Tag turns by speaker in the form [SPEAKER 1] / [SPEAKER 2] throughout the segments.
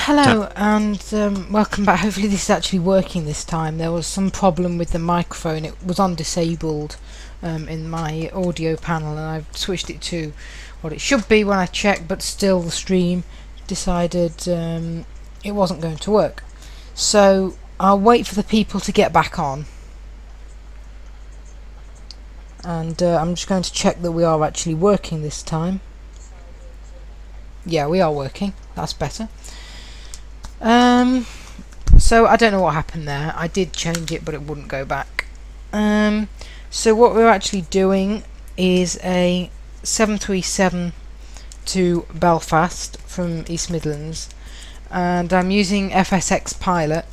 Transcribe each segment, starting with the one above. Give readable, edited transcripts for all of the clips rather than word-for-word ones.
[SPEAKER 1] Hello and welcome back. Hopefully this is actually working this time. There was some problem with the microphone. It was on disabled in my audio panel, and I've switched it to what it should be when I checked, but still the stream decided it wasn't going to work. So I'll wait for the people to get back on, and I'm just going to check that we are actually working this time. Yeah, we are working. That's better. So I don't know what happened there. I did change it, but it wouldn't go back. So what we're actually doing is a 737 to Belfast from East Midlands, and I'm using FSX pilot.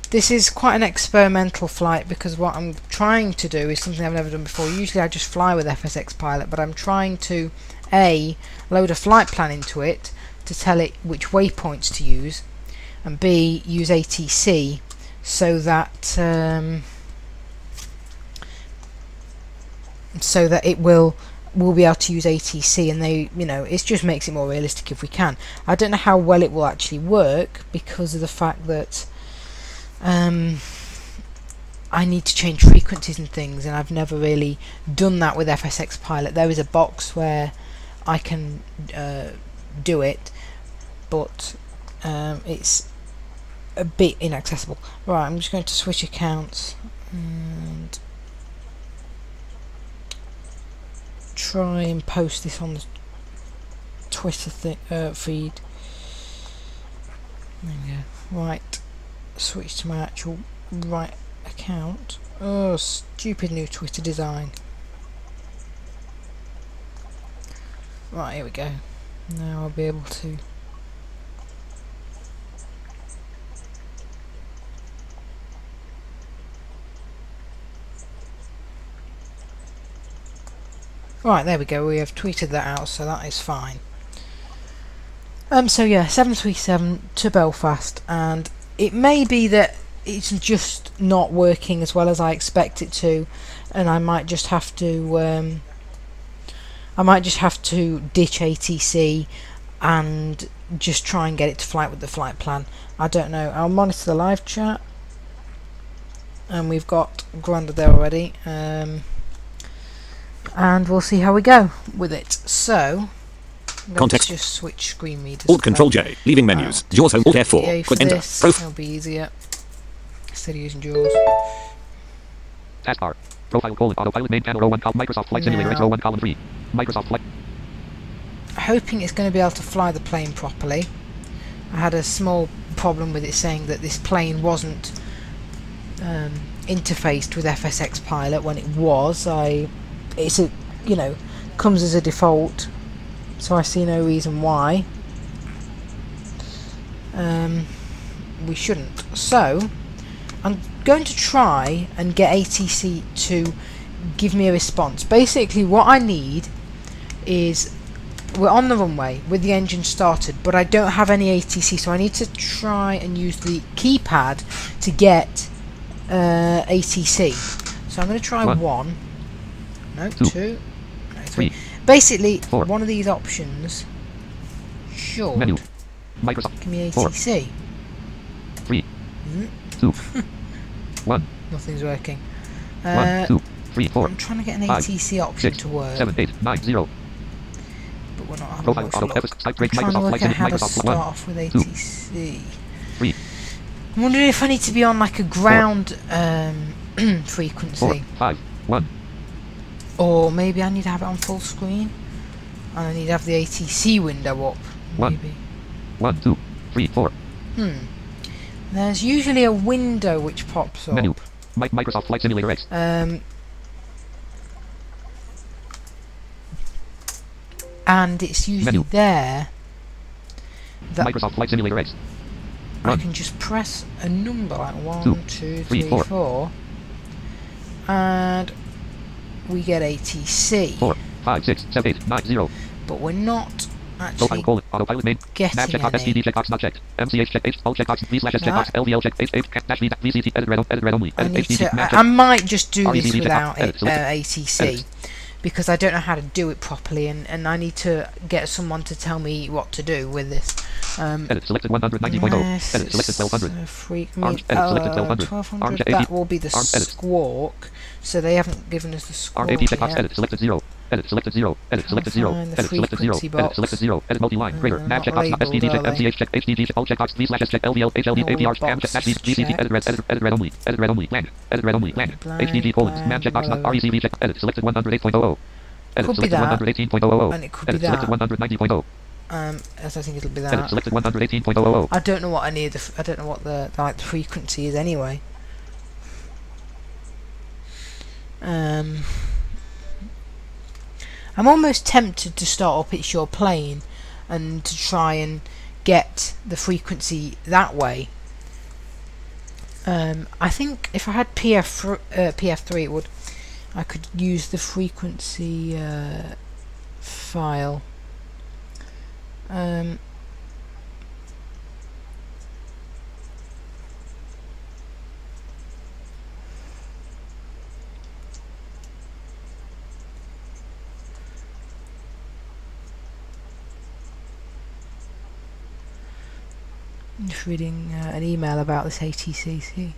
[SPEAKER 1] This is quite an experimental flight because what I'm trying to do is something I've never done before. Usually I just fly with FSX pilot, but I'm trying to load a flight plan into it to tell it which waypoints to use, and B, use aATC so that it will be able to use aATC, and it just makes it more realistic if we can. I don't know how well it will actually work because of the fact that I need to change frequencies and things, and I've never really done that with FSX pilot. There is a box where I can do it, but it's a bit inaccessible. Right, I'm just going to switch accounts and try and post this on the Twitter feed. There we go. Right, switch to my actual right account. Oh, stupid new Twitter design. Right, here we go. Now I'll be able to right, there we go, we have tweeted that out, so that is fine. So yeah, 737 to Belfast, and it may be that it's just not working as well as I expect it to, and I might just have to ditch aATC and just try and get it to flight with the flight plan. I don't know. I'll monitor the live chat, and we've got Granda there already, and we'll see how we go with it. So let's just switch screen readers.
[SPEAKER 2] Alt Control J, leaving menus. Jaws home, Alt F4. Quick enter.
[SPEAKER 1] It'll be easier instead of using Jaws.
[SPEAKER 3] Taskbar. Profile colon autopilot main panel row 1 column Microsoft Flight Simulator X row 1 column 3. Microsoft Flight.
[SPEAKER 1] Hoping it's going to be able to fly the plane properly. I had a small problem with it saying that this plane wasn't interfaced with FSX pilot when it was. Comes as a default, so I see no reason why we shouldn't. So I'm going to try and get aATC to give me a response. Basically what I need is, we're on the runway with the engine started, but I don't have any aATC, so I need to try and use the keypad to get aATC. So I'm going to try two, no, three. Basically, one of these options should
[SPEAKER 3] menu. Microsoft.
[SPEAKER 1] Give me aATC.
[SPEAKER 3] 3, 2, 1.
[SPEAKER 1] Nothing's working.
[SPEAKER 3] 1, 2, 3, 4.
[SPEAKER 1] I'm trying to get an
[SPEAKER 3] five,
[SPEAKER 1] aATC option
[SPEAKER 3] 6,
[SPEAKER 1] to work.
[SPEAKER 3] 7, 8, 9, 0.
[SPEAKER 1] But we're not having
[SPEAKER 3] Profile
[SPEAKER 1] much
[SPEAKER 3] auto
[SPEAKER 1] luck.
[SPEAKER 3] type
[SPEAKER 1] I'm trying to work out how to
[SPEAKER 3] Microsoft
[SPEAKER 1] start
[SPEAKER 3] 1,
[SPEAKER 1] off with
[SPEAKER 3] 2,
[SPEAKER 1] aATC.
[SPEAKER 3] 3.
[SPEAKER 1] I'm wondering if I need to be on like a ground frequency.
[SPEAKER 3] 4, 5, 1.
[SPEAKER 1] Or maybe I need to have it on full screen, and I need to have the aATC window up. Maybe.
[SPEAKER 3] 1, 2, 3, 4.
[SPEAKER 1] There's usually a window which pops up.
[SPEAKER 3] Menu. Microsoft Flight Simulator X.
[SPEAKER 1] And it's usually there that
[SPEAKER 3] Microsoft Flight Simulator X.
[SPEAKER 1] I can just press a number like 1, 2, 3, 4, and we get aATC.
[SPEAKER 3] 4, 5, 6, 7, 8, 9, 0.
[SPEAKER 1] But we're not actually
[SPEAKER 3] autopilot main.
[SPEAKER 1] getting any.
[SPEAKER 3] SDD checkbox not checked. MCH check H. All checkbox. V slash S checkbox. LVL check H. Dash V. VCT edit red only.
[SPEAKER 1] I might just do this without aATC. because I don't know how to do it properly, and I need to get someone to tell me what to do with this.
[SPEAKER 3] Edit selected 190.0. Edit selected 1200.
[SPEAKER 1] Freak me.
[SPEAKER 3] Arms, edit selected 1200.
[SPEAKER 1] 1200. That will be the squawk. So they haven't given us the squawk
[SPEAKER 3] aATC
[SPEAKER 1] yet.
[SPEAKER 3] box. Edit selected 0. Edit selected 0. Edit selected 0.
[SPEAKER 1] Find the
[SPEAKER 3] Edit selected 0.
[SPEAKER 1] frequency
[SPEAKER 3] Edit
[SPEAKER 1] box.
[SPEAKER 3] selected 0. Edit multi-line. Greater. Nav check box.
[SPEAKER 1] Not
[SPEAKER 3] SDG check.
[SPEAKER 1] labelled,
[SPEAKER 3] MCH check. HDG check. All check box. V slash S check. LVL. HLD.
[SPEAKER 1] All
[SPEAKER 3] APR. Cam check.
[SPEAKER 1] boxes
[SPEAKER 3] GCT.
[SPEAKER 1] checked.
[SPEAKER 3] Edit red. Edit red only. Edit red only. Blank. Edit red only. Blank. HDG colons. Nav check box. Not RECV check. Edit selected 108.00. Edit
[SPEAKER 1] Could be
[SPEAKER 3] selected
[SPEAKER 1] that.
[SPEAKER 3] 118.000.
[SPEAKER 1] And it could be
[SPEAKER 3] Edit selected
[SPEAKER 1] that.
[SPEAKER 3] 190.0.
[SPEAKER 1] As I think it'll be
[SPEAKER 3] Edit
[SPEAKER 1] that.
[SPEAKER 3] selected 118.000.
[SPEAKER 1] I don't know what I need. I don't know what the like the frequency is anyway. I'm almost tempted to start up It's Your Plane and to try and get the frequency that way. I think if I had PF3 it would. I could use the frequency file. I'm just reading an email about this aATC.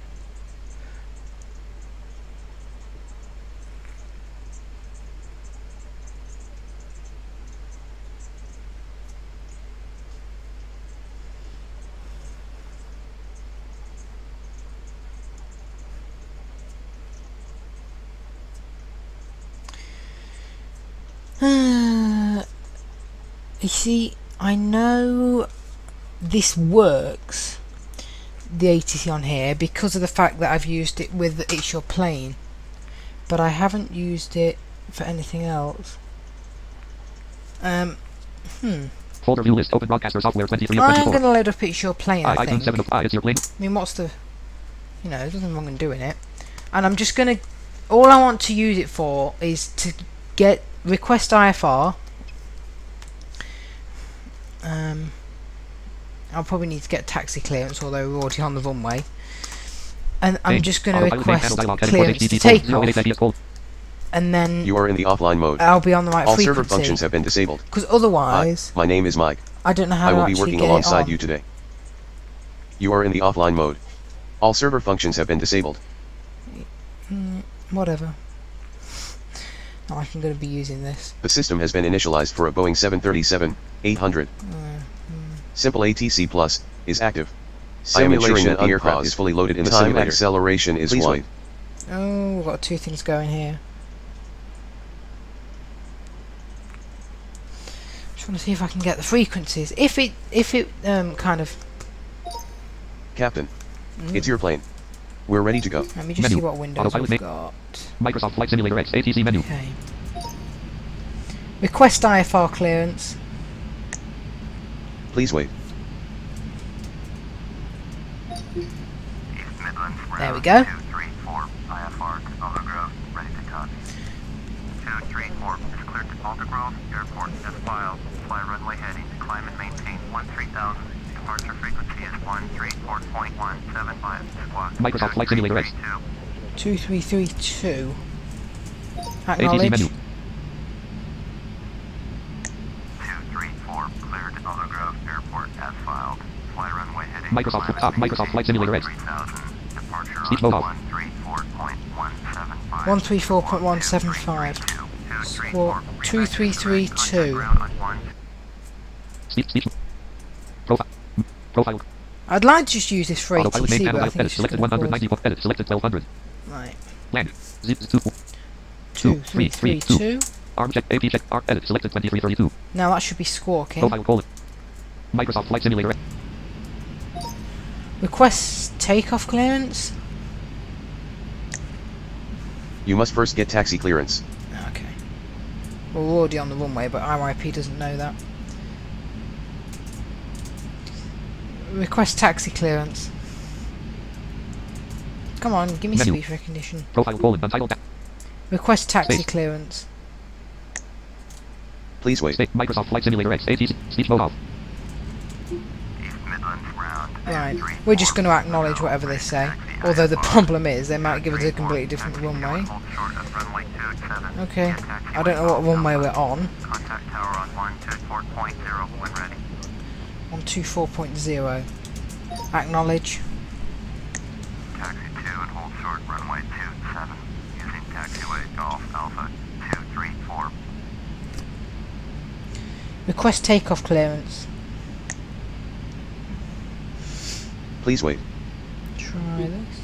[SPEAKER 1] You see, I know this works, the aATC on here, because of the fact that I've used it with It's Your Plane, but I haven't used it for anything else.
[SPEAKER 3] Folder view list. Open broadcaster software 23 of
[SPEAKER 1] I'm
[SPEAKER 3] 24.
[SPEAKER 1] going to load up It's Your Plane, I think.
[SPEAKER 3] iTunes 7 of It's Your Plane.
[SPEAKER 1] I mean, what's the... You know, there's nothing wrong in doing it. And I'm just going to... All I want to use it for is to get... Request IFR. I'll probably need to get taxi clearance, although we're already on the runway. And I'm just going to request clearance to take off. And then
[SPEAKER 4] you are in the offline mode.
[SPEAKER 1] I'll be on the right
[SPEAKER 4] All
[SPEAKER 1] frequency.
[SPEAKER 4] server functions have been disabled.
[SPEAKER 1] Because otherwise...
[SPEAKER 4] My name is Mike.
[SPEAKER 1] I don't know how
[SPEAKER 4] I
[SPEAKER 1] to
[SPEAKER 4] will be
[SPEAKER 1] actually
[SPEAKER 4] working
[SPEAKER 1] get
[SPEAKER 4] alongside
[SPEAKER 1] it on.
[SPEAKER 4] you today. You are in the offline mode. All server functions have been disabled.
[SPEAKER 1] Whatever. Not like I'm going to be using this.
[SPEAKER 4] The system has been initialized for a Boeing 737-800. Simple ATC Plus is active. I am ensuring that the aircraft is fully loaded in the simulator. Acceleration is 1.
[SPEAKER 1] Oh, we've got two things going here. Just want to see if I can get the frequencies. If it kind of...
[SPEAKER 4] Captain, it's your plane. We're ready to go.
[SPEAKER 1] Let me just see what windows we've got.
[SPEAKER 3] Microsoft Flight Simulator X aATC menu.
[SPEAKER 1] Okay. Request IFR clearance.
[SPEAKER 4] Please wait.
[SPEAKER 1] There we go.
[SPEAKER 5] 234 IFR to Aldergrove, ready to copy. 234 is cleared to Aldergrove Airport as filed. Fly runway heading, climb and maintain 13,000. Departure frequency is 134.175. Squawk.
[SPEAKER 3] Microsoft Flight Simulator X.
[SPEAKER 1] 2332.
[SPEAKER 3] aATC
[SPEAKER 1] Acknowledge.
[SPEAKER 3] menu.
[SPEAKER 5] 234 cleared to Aldergrove Airport as filed. Fly runway heading.
[SPEAKER 3] Microsoft Flight Simulator X.
[SPEAKER 5] 3000. Departure
[SPEAKER 3] Speech mode off.
[SPEAKER 5] 134.175.
[SPEAKER 1] 134.175. Squawk 2332.
[SPEAKER 3] Speech. Profile.
[SPEAKER 1] I'd like to just use this for
[SPEAKER 3] Autopilot main
[SPEAKER 1] AATC, but
[SPEAKER 3] panel.
[SPEAKER 1] I think
[SPEAKER 3] Edit
[SPEAKER 1] it's just
[SPEAKER 3] selected
[SPEAKER 1] going to
[SPEAKER 3] 190. Edit selected 1200.
[SPEAKER 1] Right.
[SPEAKER 3] Land. Zip 2.
[SPEAKER 1] 2332.
[SPEAKER 3] Arm check. AP check. Edit selected 2332.
[SPEAKER 1] Now that should be squawking.
[SPEAKER 3] Profile colon. Microsoft Flight Simulator.
[SPEAKER 1] Request takeoff clearance.
[SPEAKER 4] You must first get taxi clearance.
[SPEAKER 1] Okay. Well, we're already on the runway, but RIP doesn't know that. Request taxi clearance. Come on, give me
[SPEAKER 3] Menu.
[SPEAKER 1] speech recognition.
[SPEAKER 3] Profile colon. Untitled.
[SPEAKER 1] Request taxi
[SPEAKER 3] Space.
[SPEAKER 1] clearance.
[SPEAKER 4] Please wait.
[SPEAKER 3] State Microsoft Flight Simulator X aATC. Speech mode off.
[SPEAKER 5] East Midlands ground.
[SPEAKER 1] Right. We're just going to acknowledge whatever they say.
[SPEAKER 5] Taxi
[SPEAKER 1] Although the problem is, they might give us a completely different runway. Okay, I don't know what runway we're on.
[SPEAKER 5] Contact tower on 124.0 when ready.
[SPEAKER 1] 124.0. Acknowledge.
[SPEAKER 5] Taxi 2 and hold short runway 27. Using taxiway Golf Alpha 234.
[SPEAKER 1] Request takeoff clearance.
[SPEAKER 4] Please wait.
[SPEAKER 1] Try this.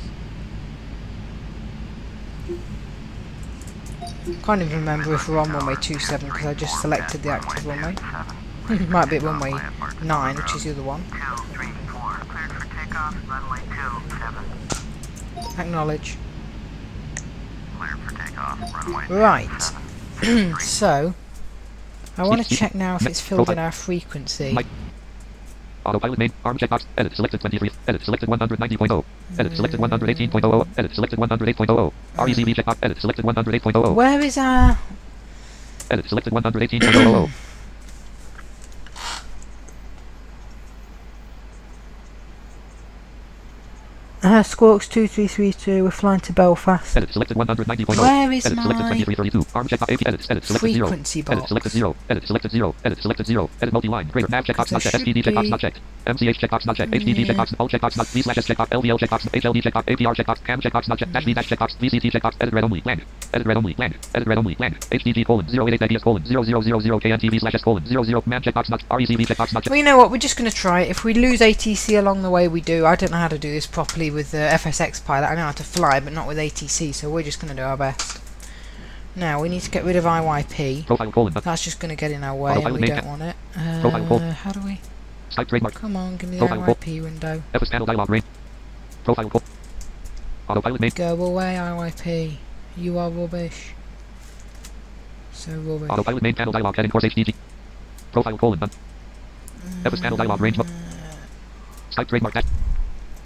[SPEAKER 1] Can't even remember if we're on runway 27 because I just selected the active runway. Might be at runway 9, which is the other one.
[SPEAKER 5] 234. Cleared for takeoff. Runway 27.
[SPEAKER 1] Acknowledge.
[SPEAKER 5] Cleared for takeoff. Runway
[SPEAKER 1] Right. So, I want to check now if it's filled in our frequency.
[SPEAKER 3] Autopilot main, arm checkbox, edit selected 23, edit selected 190.0, edit selected 118.00, edit selected 108.00, RECV checkbox, edit selected 108.00,
[SPEAKER 1] Where is our...
[SPEAKER 3] edit selected 118.00,
[SPEAKER 1] Squawks 2332, we're flying to Belfast.
[SPEAKER 3] edit selected 190.0,
[SPEAKER 1] Where is
[SPEAKER 3] edit selected
[SPEAKER 1] my
[SPEAKER 3] 2332, arm checkbox, AP, edit selected 0,
[SPEAKER 1] frequency
[SPEAKER 3] edit
[SPEAKER 1] box?
[SPEAKER 3] selected 0, edit selected 0, edit selected 0, edit multi-line, greater nav checkbox not checked,
[SPEAKER 1] There should
[SPEAKER 3] STD checkbox
[SPEAKER 1] be-
[SPEAKER 3] not checked, MCH checkbox not checked, HDD checkbox, all checkbox not, V/S checkbox, LVL checkbox, HLD checkbox, APR checkbox, CAM checkbox not checked, -V checkbox, VCT checkbox, edit red only, land, edit red only, land, edit red only, land, HDG :088 IDS :0000 KNTV/S :00 man checkbox not, RECV checkbox not checked.
[SPEAKER 1] Well, you know what, we're just going to try it. If we lose ATC along the way, we do. I don't know how to do this properly with the FSX pilot. I know how to fly, but not with ATC, so we're just going to do our best. Now, we need to get rid of IYP.
[SPEAKER 3] Profile colon,
[SPEAKER 1] That's just going to get in our way, and
[SPEAKER 3] Autopilot
[SPEAKER 1] we
[SPEAKER 3] main
[SPEAKER 1] don't want it.
[SPEAKER 3] Profile colon.
[SPEAKER 1] How do we...
[SPEAKER 3] Skype trademark,
[SPEAKER 1] Come on, give me the
[SPEAKER 3] Profile
[SPEAKER 1] IYP window.
[SPEAKER 3] FS panel dialog range, profile colon, autopilot main,
[SPEAKER 1] Go away, IYP. You are rubbish. So rubbish.
[SPEAKER 3] autopilot main panel dialog heading course HDG, profile colon none, FS panel dialog range, Skype trademark dash,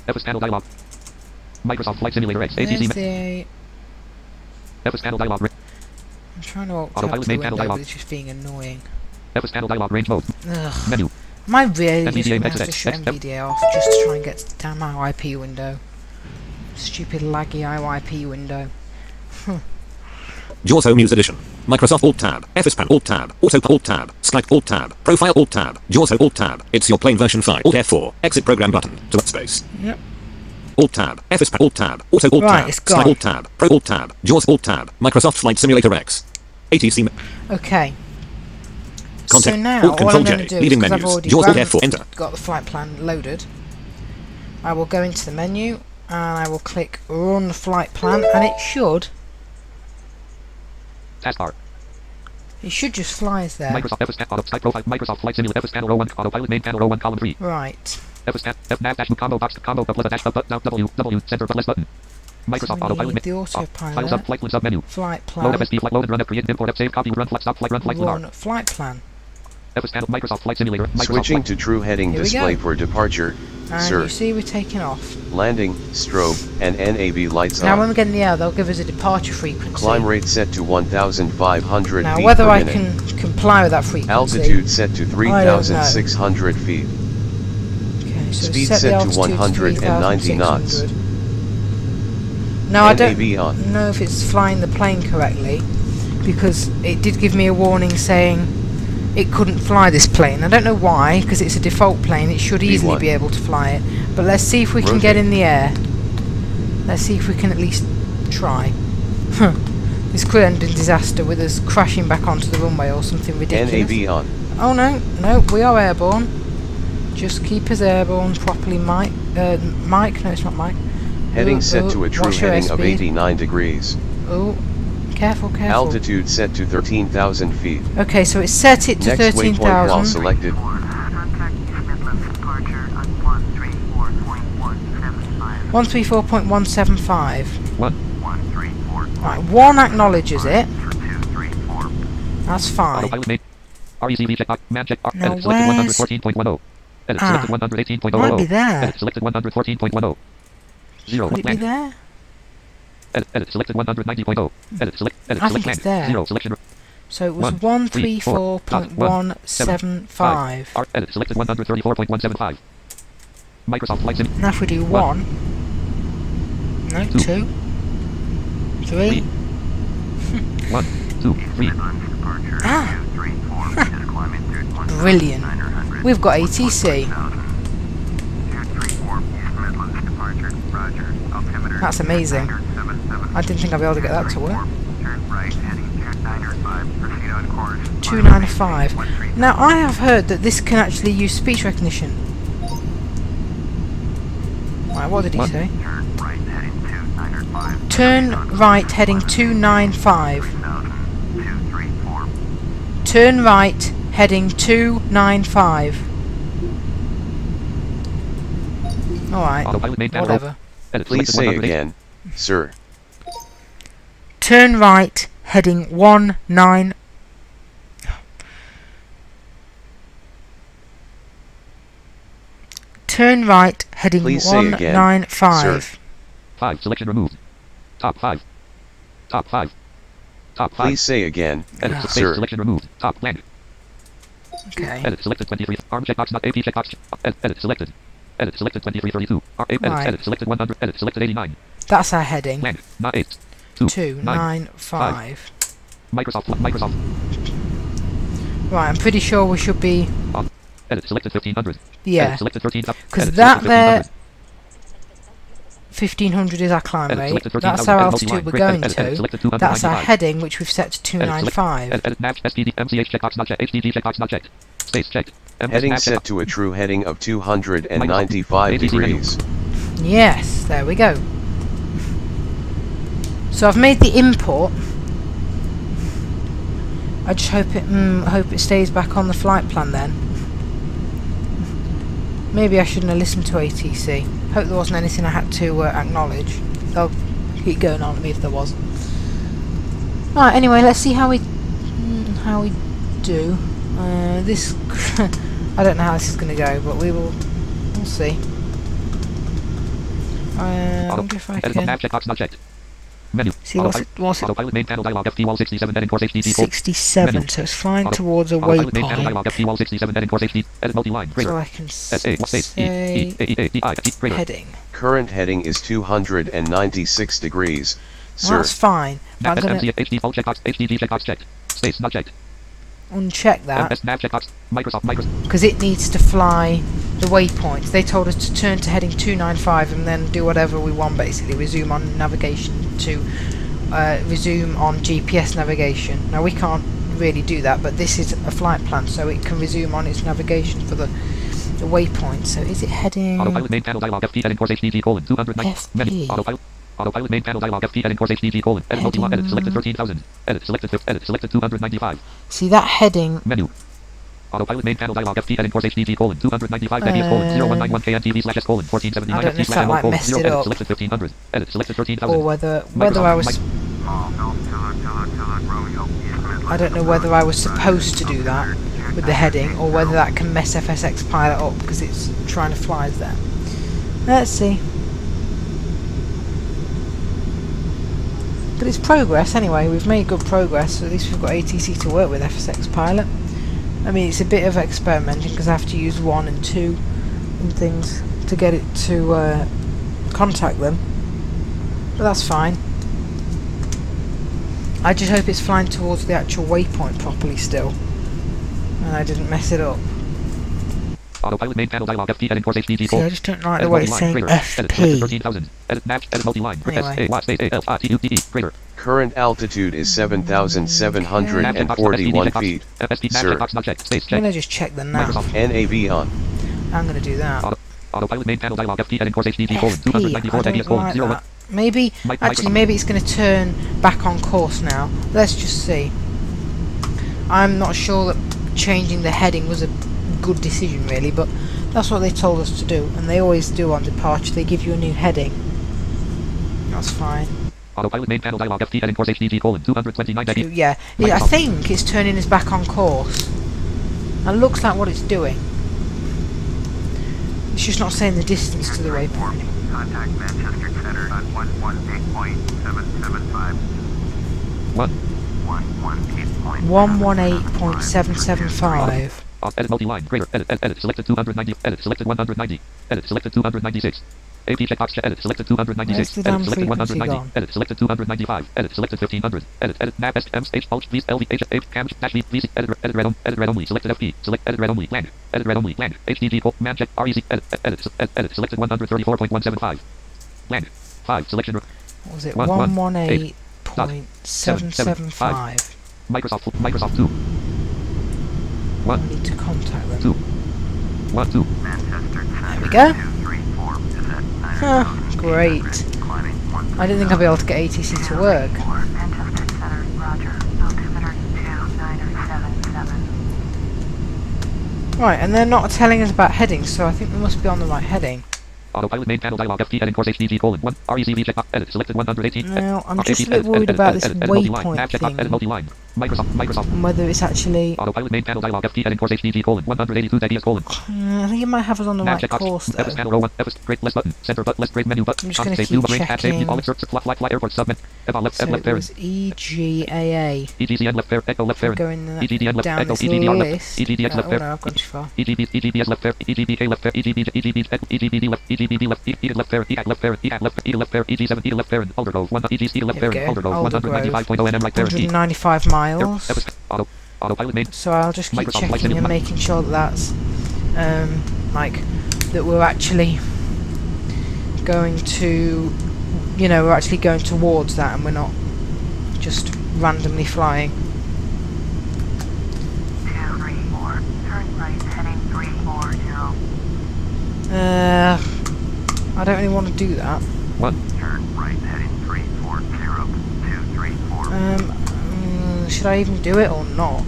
[SPEAKER 3] FS panel dialog, Microsoft Flight Simulator X,
[SPEAKER 1] There's
[SPEAKER 3] ATC,
[SPEAKER 1] the...
[SPEAKER 3] FS panel dialog range,
[SPEAKER 1] I'm trying to opt out
[SPEAKER 3] Autopilot
[SPEAKER 1] of the
[SPEAKER 3] main panel
[SPEAKER 1] window, but
[SPEAKER 3] dialog.
[SPEAKER 1] it's just being annoying.
[SPEAKER 3] FS panel dialog range mode,
[SPEAKER 1] Ugh.
[SPEAKER 3] menu,
[SPEAKER 1] Am I really just
[SPEAKER 3] NVDA
[SPEAKER 1] going to have to
[SPEAKER 3] exit,
[SPEAKER 1] shut
[SPEAKER 3] X,
[SPEAKER 1] NVDA off just to try and get to the damn IYP window? Stupid laggy IYP window.
[SPEAKER 2] JAWS Home News Edition. Microsoft Alt Tab. FSPan Alt Tab. Auto Alt Tab. Skype Alt Tab. Profile Alt Tab. JAWS Home Alt Tab. It's your plain version 5. Alt F4. Exit program button. To space.
[SPEAKER 1] Yep.
[SPEAKER 2] Alt Tab. FSPan Alt Tab. Auto Alt
[SPEAKER 1] Right,
[SPEAKER 2] Tab.
[SPEAKER 1] it's
[SPEAKER 2] Skype
[SPEAKER 1] gone.
[SPEAKER 2] Alt Tab. Pro Alt Tab. JAWS Alt Tab. Microsoft Flight Simulator X. ATC.
[SPEAKER 1] Okay.
[SPEAKER 2] Contact.
[SPEAKER 1] So now,
[SPEAKER 2] Alt
[SPEAKER 1] what
[SPEAKER 2] Control
[SPEAKER 1] I'm going
[SPEAKER 2] J.
[SPEAKER 1] to do is,
[SPEAKER 2] Leaving
[SPEAKER 1] because I've
[SPEAKER 2] menus.
[SPEAKER 1] already
[SPEAKER 2] JAWS Alt F4. Enter.
[SPEAKER 1] got the flight plan loaded, I will go into the menu and I will click Run Flight Plan, and it should
[SPEAKER 3] taskbar,
[SPEAKER 1] just fly us there.
[SPEAKER 3] Microsoft FS auto Skype profile, Microsoft Flight Simulator FS panel row 1, autopilot main panel row 1 column 3,
[SPEAKER 1] Right.
[SPEAKER 3] FS F nav dash combo box combo plus dash W center plus button, Microsoft
[SPEAKER 1] So we
[SPEAKER 3] autopilot
[SPEAKER 1] need the
[SPEAKER 3] file
[SPEAKER 1] autopilot,
[SPEAKER 3] sub flight sub menu,
[SPEAKER 1] flight
[SPEAKER 3] load
[SPEAKER 1] plan,
[SPEAKER 3] FSP flight load and run up create import up save copy run flight stop flight run flight
[SPEAKER 1] Run
[SPEAKER 3] lunar,
[SPEAKER 1] Flight Plan.
[SPEAKER 3] FS panel Microsoft Flight Simulator, Microsoft
[SPEAKER 4] Switching
[SPEAKER 3] Flight,
[SPEAKER 4] to true heading
[SPEAKER 1] Here we
[SPEAKER 4] display
[SPEAKER 1] go.
[SPEAKER 4] for departure.
[SPEAKER 1] And
[SPEAKER 4] Sir,
[SPEAKER 1] you see we're taking off.
[SPEAKER 4] landing, strobe, and NAV lights
[SPEAKER 1] Now when
[SPEAKER 4] on.
[SPEAKER 1] we get in the air, they'll give us a departure frequency.
[SPEAKER 4] Climb rate set to 1,500
[SPEAKER 1] Now
[SPEAKER 4] feet
[SPEAKER 1] whether
[SPEAKER 4] per
[SPEAKER 1] I
[SPEAKER 4] minute.
[SPEAKER 1] can comply with that frequency.
[SPEAKER 4] Altitude set to 3,600 feet.
[SPEAKER 1] Okay, so
[SPEAKER 4] Speed
[SPEAKER 1] set
[SPEAKER 4] set
[SPEAKER 1] the
[SPEAKER 4] to
[SPEAKER 1] altitude
[SPEAKER 4] 190 knots.
[SPEAKER 1] 3,600. Now I
[SPEAKER 4] NAV
[SPEAKER 1] don't
[SPEAKER 4] on.
[SPEAKER 1] know if it's flying the plane correctly, because it did give me a warning saying it couldn't fly this plane. I don't know why, because it's a default plane. It should easily
[SPEAKER 4] B1.
[SPEAKER 1] be able to fly it. But let's see if we can get
[SPEAKER 4] Rotate.
[SPEAKER 1] in the air. Let's see if we can at least try. This could end in disaster with us crashing back onto the runway or something ridiculous.
[SPEAKER 4] NAV on.
[SPEAKER 1] Oh no, we are airborne. Just keep us airborne properly, Mike. Mike? No, it's not Mike.
[SPEAKER 4] Heading set to a true
[SPEAKER 1] what's your
[SPEAKER 4] heading of
[SPEAKER 1] airspeed?
[SPEAKER 4] 89 degrees.
[SPEAKER 1] Oh, careful.
[SPEAKER 4] Altitude set to 13,000 feet.
[SPEAKER 1] Okay, so it's set it to
[SPEAKER 4] Next waypoint while
[SPEAKER 1] 13,000.
[SPEAKER 4] selected.
[SPEAKER 5] Contact East Midlands departure on 134.175.
[SPEAKER 1] 134.175.
[SPEAKER 5] 134.
[SPEAKER 1] Right, one acknowledges it.
[SPEAKER 5] For 234.
[SPEAKER 1] That's fine.
[SPEAKER 3] autopilot main, RECV check man check
[SPEAKER 1] Now
[SPEAKER 3] edit selected
[SPEAKER 1] where's-
[SPEAKER 3] 114.10, edit
[SPEAKER 1] Ah,
[SPEAKER 3] selected 118.00,
[SPEAKER 1] might be there.
[SPEAKER 3] edit selected 114.10, 0
[SPEAKER 1] Could it be
[SPEAKER 3] land,
[SPEAKER 1] there?
[SPEAKER 3] edit selected 190.0, edit select
[SPEAKER 1] I
[SPEAKER 3] select
[SPEAKER 1] think
[SPEAKER 3] land,
[SPEAKER 1] it's there.
[SPEAKER 3] 0 selection
[SPEAKER 1] So it was
[SPEAKER 3] 134.175,
[SPEAKER 1] 134.175.
[SPEAKER 3] edit selected 134.175, Microsoft Flight Sim,
[SPEAKER 1] Now if we do 1, No,
[SPEAKER 3] Two.
[SPEAKER 1] 2. 3.
[SPEAKER 3] 1, 2, 3.
[SPEAKER 5] Midlands departure.
[SPEAKER 1] Ah.
[SPEAKER 5] 234 is climbing through 1,900.
[SPEAKER 1] Brilliant. We've got ATC.
[SPEAKER 5] 234 East Midlands departure. Roger. Altimeter.
[SPEAKER 1] That's amazing.
[SPEAKER 5] 277.
[SPEAKER 1] I didn't think I'd be able to get that to work.
[SPEAKER 5] Turn right, heading 295. Proceed on course.
[SPEAKER 1] 295. Now, I have heard that this can actually use speech recognition. Right, what did he say?
[SPEAKER 5] Turn right, heading 295.
[SPEAKER 1] Turn right, heading 295.
[SPEAKER 5] 234.
[SPEAKER 1] Turn right, heading 295. Alright,
[SPEAKER 3] Autopilot main panel.
[SPEAKER 1] whatever.
[SPEAKER 3] Edit
[SPEAKER 4] Please
[SPEAKER 3] selected
[SPEAKER 4] say
[SPEAKER 3] 108.
[SPEAKER 4] again, sir.
[SPEAKER 1] Turn right, heading 19... Turn right, heading
[SPEAKER 4] Please say again,
[SPEAKER 1] 195.
[SPEAKER 3] 5. Selection removed. Top 5. Top 5. Top 5.
[SPEAKER 4] Please say again,
[SPEAKER 3] Edit
[SPEAKER 1] Ah.
[SPEAKER 3] space
[SPEAKER 4] sir.
[SPEAKER 3] selection removed. Top blank.
[SPEAKER 1] Okay.
[SPEAKER 3] Edit selected 23. Arm checkbox not AP checkbox. Edit selected. Edit selected 2332. Edit
[SPEAKER 1] Right.
[SPEAKER 3] edit selected 100. Edit selected 89.
[SPEAKER 1] That's our heading.
[SPEAKER 3] Blank. Not 8. 2.
[SPEAKER 1] 295.
[SPEAKER 3] Microsoft.
[SPEAKER 1] Right, I'm pretty sure we should be...
[SPEAKER 3] On. Edit selected 1500.
[SPEAKER 1] Yeah.
[SPEAKER 3] Edit selected 13,000.
[SPEAKER 1] Because
[SPEAKER 3] Edit
[SPEAKER 1] that
[SPEAKER 3] selected
[SPEAKER 1] there...
[SPEAKER 3] 1500.
[SPEAKER 1] 1500 is our climb
[SPEAKER 3] Edit
[SPEAKER 1] rate.
[SPEAKER 3] selected
[SPEAKER 1] That's
[SPEAKER 3] 13,000.
[SPEAKER 1] our
[SPEAKER 3] Edit
[SPEAKER 1] altitude
[SPEAKER 3] multi-line.
[SPEAKER 1] we're
[SPEAKER 3] Grid.
[SPEAKER 1] going
[SPEAKER 3] Edit
[SPEAKER 1] to.
[SPEAKER 3] selected
[SPEAKER 1] That's our
[SPEAKER 3] 295.
[SPEAKER 1] heading, which we've set to 295.
[SPEAKER 3] Edit nav SPD MCH checkbox not checked. HDD checkbox not checked. Space checked.
[SPEAKER 4] Heading
[SPEAKER 3] nav
[SPEAKER 4] set to a true heading of 295 degrees.
[SPEAKER 1] Yes, there we go. So I've made the import. I just hope it stays back on the flight plan then. Maybe I shouldn't have listened to ATC. Hope there wasn't anything I had to acknowledge. They'll keep going on at me if there was. Right, anyway, let's see how we do. This I don't know how this is going to go, but we'll see. I wonder if I
[SPEAKER 3] Edit
[SPEAKER 1] can
[SPEAKER 3] nav checkbox not checked. Menu.
[SPEAKER 1] see what's it.
[SPEAKER 3] Autopilot main panel dialog FT wall 67 heading course HDD code.
[SPEAKER 1] 67,
[SPEAKER 3] Menu.
[SPEAKER 1] so it's flying
[SPEAKER 3] Auto-
[SPEAKER 1] towards a
[SPEAKER 3] Autopilot main panel
[SPEAKER 1] waypoint.
[SPEAKER 3] dialog FT wall 67 heading course HD. Edit multi-line.
[SPEAKER 1] So
[SPEAKER 3] Greater.
[SPEAKER 1] I can
[SPEAKER 3] SA. What space?
[SPEAKER 1] say
[SPEAKER 3] Greater.
[SPEAKER 1] heading.
[SPEAKER 4] Current heading is 296 degrees,
[SPEAKER 1] Well,
[SPEAKER 4] sir.
[SPEAKER 1] that's fine. But I'm
[SPEAKER 3] Nav
[SPEAKER 1] going to
[SPEAKER 3] SMC HD all checkbox. HDD checkbox checked. Space not checked.
[SPEAKER 1] uncheck that
[SPEAKER 3] MS nav checkbox. Microsoft.
[SPEAKER 1] because it needs to fly the waypoints. They told us to turn to heading 295 and then do whatever we want, basically. Resume on navigation to resume on GPS navigation. Now we can't really do that, but this is a flight plan, so it can resume on its navigation for the waypoint. So is it heading
[SPEAKER 3] Autopilot main panel dialog FT heading course HDD colon 290. Menu.
[SPEAKER 1] FP?
[SPEAKER 3] Autopilot main panel dialog FT heading course HDD colon. Edit multi-line. Edit selected 13,000. Edit selected 295.
[SPEAKER 1] See that heading?
[SPEAKER 3] Menu. Autopilot main panel dialog FT heading course HDD colon 295 Daniels colon 0191 KNTV slash S colon 1479
[SPEAKER 1] I don't know if
[SPEAKER 3] FT
[SPEAKER 1] that
[SPEAKER 3] slash
[SPEAKER 1] might
[SPEAKER 3] M colon
[SPEAKER 1] messed
[SPEAKER 3] 0.
[SPEAKER 1] it
[SPEAKER 3] Edit
[SPEAKER 1] up.
[SPEAKER 3] selected 1500. Edit selected 13,000.
[SPEAKER 1] Or whether I was I don't know whether I was supposed to do that with the heading, or whether that can mess FSX pilot up because it's trying to fly there. Let's see. But it's progress anyway. We've made good progress. So at least we've got ATC to work with FSX pilot. I mean, it's a bit of experimenting because I have to use 1 and 2 and things to get it to contact them. But that's fine. I just hope it's flying towards the actual waypoint properly still, and I didn't mess it up.
[SPEAKER 3] Autopilot main panel dialog FT heading course HDD
[SPEAKER 1] See,
[SPEAKER 3] colon.
[SPEAKER 1] I just don't like the way it's saying
[SPEAKER 3] Edit selected
[SPEAKER 1] FP.
[SPEAKER 3] 13,000. Edit nav. Edit multi-line.
[SPEAKER 1] Anyway.
[SPEAKER 3] SA. Y space ALRTUDE. Greater.
[SPEAKER 4] Current altitude is 7,741 feet,
[SPEAKER 3] FSP nav
[SPEAKER 4] sir.
[SPEAKER 3] checkbox not checked. Space
[SPEAKER 1] I'm
[SPEAKER 3] checked.
[SPEAKER 1] going to just check the nav.
[SPEAKER 3] Microsoft.
[SPEAKER 4] NAV on.
[SPEAKER 1] I'm going to do that.
[SPEAKER 3] Autopilot main panel dialog FT heading course HDD colon
[SPEAKER 1] FP,
[SPEAKER 3] 294
[SPEAKER 1] I
[SPEAKER 3] Daniels
[SPEAKER 1] don't
[SPEAKER 3] colon
[SPEAKER 1] like
[SPEAKER 3] 01.
[SPEAKER 1] that. Maybe, actually, maybe it's going to turn back on course now. Let's just see. I'm not sure that changing the heading was a good decision, really, but that's what they told us to do, and they always do on departure. They give you a new heading. That's fine.
[SPEAKER 3] Autopilot main panel dialog FT heading course HDD colon 229 Daniels.
[SPEAKER 1] Yeah, I think it's turning us back on course. And looks like what it's doing. It's just not saying the distance to the waypoint.
[SPEAKER 5] Contact Manchester Center on 118.775.
[SPEAKER 1] 118.775.
[SPEAKER 3] Edit multi-line. Greater. Edit selected 290. Edit selected 190. Edit selected 296. AT checkbox edit. Selected 296.
[SPEAKER 1] Where's the
[SPEAKER 3] Edit.
[SPEAKER 1] damn
[SPEAKER 3] Selected
[SPEAKER 1] frequency
[SPEAKER 3] 190.
[SPEAKER 1] gone?
[SPEAKER 3] Edit. Selected 295. Edit. Selected 1500. Edit. Edit. Nav STM H Pulse please LV H cam dash V please edit red only. Selected FP. Select edit red only. Land. Edit red only. Land. HDG man check REC. Edit. Edit. Selected 134.175. Land. 5. Selection.
[SPEAKER 1] What was it?
[SPEAKER 3] 118.
[SPEAKER 1] 118.775.
[SPEAKER 3] Microsoft 2.
[SPEAKER 1] I
[SPEAKER 3] 1
[SPEAKER 1] need to contact them.
[SPEAKER 3] 2 1 2.
[SPEAKER 5] Manchester
[SPEAKER 1] There we go.
[SPEAKER 5] 234 is at 900.
[SPEAKER 1] Huh, great.
[SPEAKER 5] Climbing 1.
[SPEAKER 1] I didn't think I'd be able to get ATC to work.
[SPEAKER 6] Manchester Center, Roger. Altimeter 2977.
[SPEAKER 1] Right, and they're not telling us about headings, so I think we must be on the right heading.
[SPEAKER 3] Autopilot main panel dialog FT heading course HDG colon 1 RECV check edit selected 118.
[SPEAKER 1] Now, I'm just a bit worried about this waypoint thing,
[SPEAKER 3] Multi-line. Microsoft.
[SPEAKER 1] and whether it's actually...
[SPEAKER 3] Autopilot main panel dialog FT heading course HDG colon 182 ideas colon.
[SPEAKER 1] I think it might have us on the right course, though.
[SPEAKER 3] FS panel row 1 FS great left button center but left great menu button.
[SPEAKER 1] I'm just going to keep checking.
[SPEAKER 3] Fly airport submit. Left
[SPEAKER 1] So
[SPEAKER 3] left
[SPEAKER 1] it was EGAA.
[SPEAKER 3] EGDN left fair echo left fair.
[SPEAKER 1] Going
[SPEAKER 3] EGDN left
[SPEAKER 1] down
[SPEAKER 3] echo
[SPEAKER 1] this
[SPEAKER 3] EGDR left
[SPEAKER 1] list.
[SPEAKER 3] EGDX left
[SPEAKER 1] Oh
[SPEAKER 3] fair.
[SPEAKER 1] no, I've gone too far.
[SPEAKER 3] EGBS left fair. EGBK left fair. EGBD left EGBD left left fair. EAC left fair. EAC left fair. EG7 left fair. Aldergrove 1 EGC left fair. Aldergrove 195.0 NM right fair.
[SPEAKER 1] 195 miles.
[SPEAKER 3] Autopilot main.
[SPEAKER 1] So I'll just keep
[SPEAKER 3] Microsoft Flight
[SPEAKER 1] checking and
[SPEAKER 3] Simulator.
[SPEAKER 1] making sure that that's like that we're actually going to, you know, we're actually going towards that and we're not just randomly flying.
[SPEAKER 6] 234. Turn right heading 340.
[SPEAKER 1] I don't really want to do that.
[SPEAKER 3] 1
[SPEAKER 5] Turn right heading 340 234.
[SPEAKER 1] Should I even do it or not?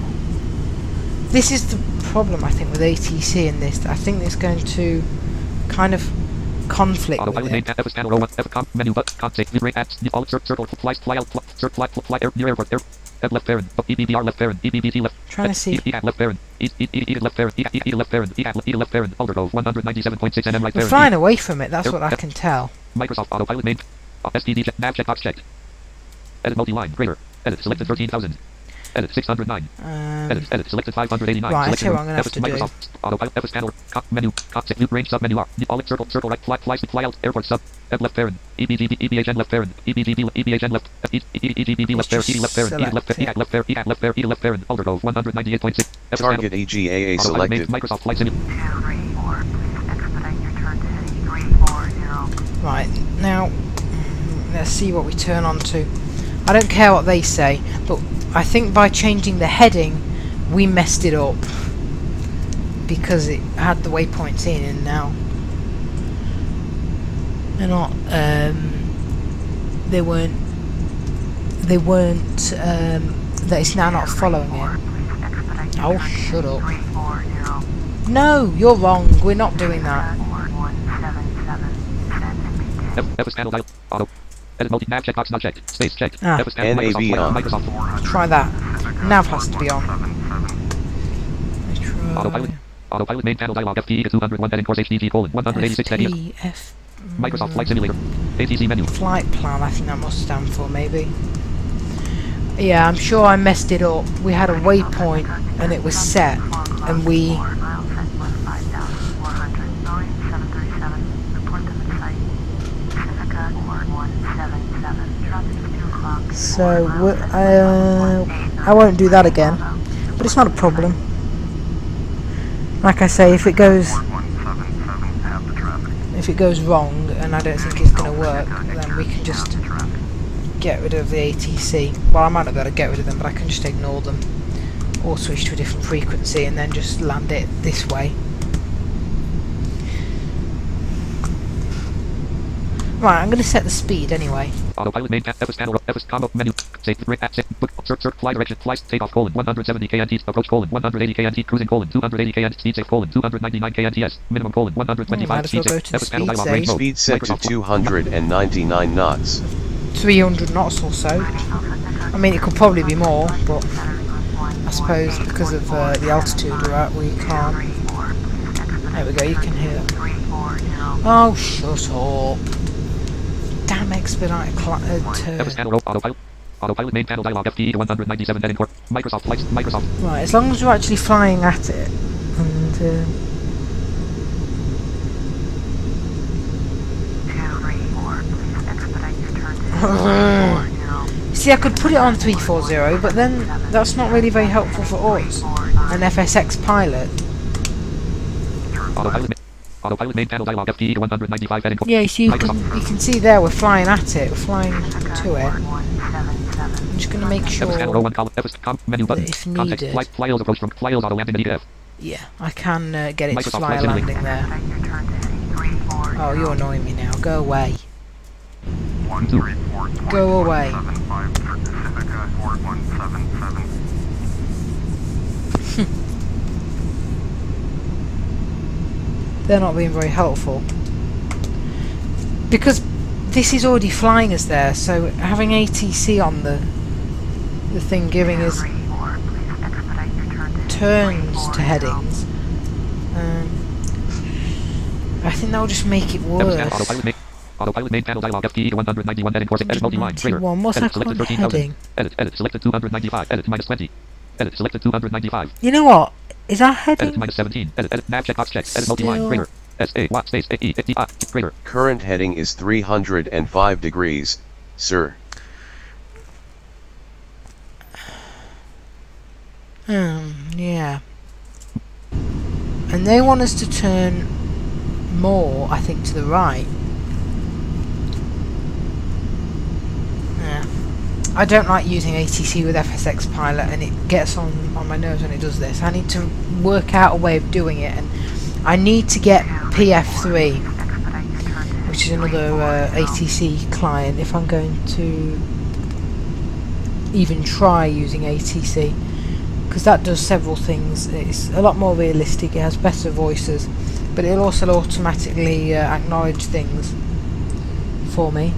[SPEAKER 1] This is the problem, I think, with ATC in this. I think it's going to kind of conflict with
[SPEAKER 3] Autopilot main
[SPEAKER 1] it.
[SPEAKER 3] FS panel row 1 F com menu but contact view rate apps default circle fly air near airport air left parent EBBR left parent EBBT left
[SPEAKER 1] Trying to see.
[SPEAKER 3] left parent E left parent E left parent E left parent Aldergrove 197.6 NM right
[SPEAKER 1] We're
[SPEAKER 3] parent.
[SPEAKER 1] flying away from it, that's what I can tell.
[SPEAKER 3] Microsoft Autopilot main STD check nav checkbox checked. Edit multi-line greater. Edit selected 13,000. Edit 609. Edit selected 589.
[SPEAKER 1] Right, I
[SPEAKER 3] Select
[SPEAKER 1] see what I'm going to have to do.
[SPEAKER 3] Microsoft Autopilot FS panel menu contact view range sub menu R all circle right fly out airport sub left parent EBGB EBHN left parent EBGB EBHN left EGBB left parent E left parent E left parent left parent E left parent E left parent Aldergrove 198.6.
[SPEAKER 4] Target EGAA selected.
[SPEAKER 3] Microsoft Flight Simulator.
[SPEAKER 6] 234. Please expedite your turn to heading 340.
[SPEAKER 1] Right, now, let's see what we turn on to. I don't care what they say, but I think by changing the heading, we messed it up. Because it had the waypoints in, and now they're not, they weren't, that it's now not following it. Oh, shut up. No, you're wrong, we're not doing that.
[SPEAKER 3] FS panel dial auto. Edit multi nav checkbox not checked. Space checked.
[SPEAKER 1] Ah.
[SPEAKER 3] FS panel
[SPEAKER 4] NAV on.
[SPEAKER 3] Microsoft.
[SPEAKER 1] Try that. Nav has to be on.
[SPEAKER 3] Autopilot main panel dialog FTE 201 heading course HDG colon 186 heading. Microsoft Flight Simulator. ATC menu.
[SPEAKER 1] Flight plan, I think that must stand for, maybe. Yeah, I'm sure I messed it up. We had a waypoint and it was set, and we... So, I won't do that again, but it's not a problem. Like I say, if it goes wrong, and I don't think it's going to work, then we can just get rid of the ATC. Well, I might not be able to get rid of them, but I can just ignore them, or switch to a different frequency and then just land it this way. Right, I'm going to set the speed anyway.
[SPEAKER 3] Autopilot main FS panel FS combo menu. Save rate at set book search fly direction flies takeoff colon 170 knt approach colon 180 knt cruising colon 280 knt speed safe colon 299 knt minimum colon 125 speed safe FS panel dialog range mode.
[SPEAKER 4] Speed set to 299 knots.
[SPEAKER 1] 300 knots or so. I mean, it could probably be more, but I suppose because of the altitude we're at, we can't. There we go, you can hear it. Oh, shut up. Damn expedite
[SPEAKER 3] FS panel autopilot main panel dialog FTE 197 heading course. Microsoft flights. Microsoft.
[SPEAKER 1] Right, as long as we're actually flying at it, and See, I could put it on 340, but then that's not really very helpful for us. An FSX pilot.
[SPEAKER 3] Autopilot main panel dialog FTE 195 heading.
[SPEAKER 1] Yeah, you see, you can see there we're flying at it, we're flying to it. I'm just going to make sure
[SPEAKER 3] Panel row 1 column menu button.
[SPEAKER 1] that if needed,
[SPEAKER 3] Flyles approach from Flyles auto landing EDF.
[SPEAKER 1] yeah, I can get it to
[SPEAKER 3] Microsoft
[SPEAKER 1] fly a
[SPEAKER 3] Flight
[SPEAKER 1] landing there.
[SPEAKER 6] Expedite your turn to heading 340.
[SPEAKER 1] Oh, you're annoying me now. Go away.
[SPEAKER 5] 134.
[SPEAKER 1] Go away.
[SPEAKER 5] 75 for Pacifica 4177.
[SPEAKER 1] They're not being very helpful. Because this is already flying us there, so having ATC on the thing giving us
[SPEAKER 6] 234, please expedite your turn to
[SPEAKER 1] turns to
[SPEAKER 6] 340.
[SPEAKER 1] headings, I think that will just make it worse.
[SPEAKER 3] Autopilot main panel dialog FTE 191 heading course edit multi-line trigger.
[SPEAKER 1] 191, what's
[SPEAKER 3] Edit
[SPEAKER 1] that
[SPEAKER 3] selected
[SPEAKER 1] called?
[SPEAKER 3] 13,000.
[SPEAKER 1] Heading?
[SPEAKER 3] Edit selected 295. Edit minus 20. Edit selected 295.
[SPEAKER 1] You know what? Is that
[SPEAKER 3] Edit
[SPEAKER 1] heading?
[SPEAKER 3] minus 17. Edit nav checkbox check. Edit multi-line trigger. SA what space AE trigger.
[SPEAKER 4] Current heading is 305 degrees, sir.
[SPEAKER 1] Yeah. And they want us to turn more, I think, to the right. Yeah. I don't like using ATC with FSX Pilot, and it gets on my nerves when it does this. I need to work out a way of doing it, and I need to get PF3,
[SPEAKER 6] Expedite your turn to
[SPEAKER 1] which is another ATC client, if I'm going to even try using ATC, because that does several things. It's a lot more realistic, it has better voices, but it'll also automatically acknowledge things for me.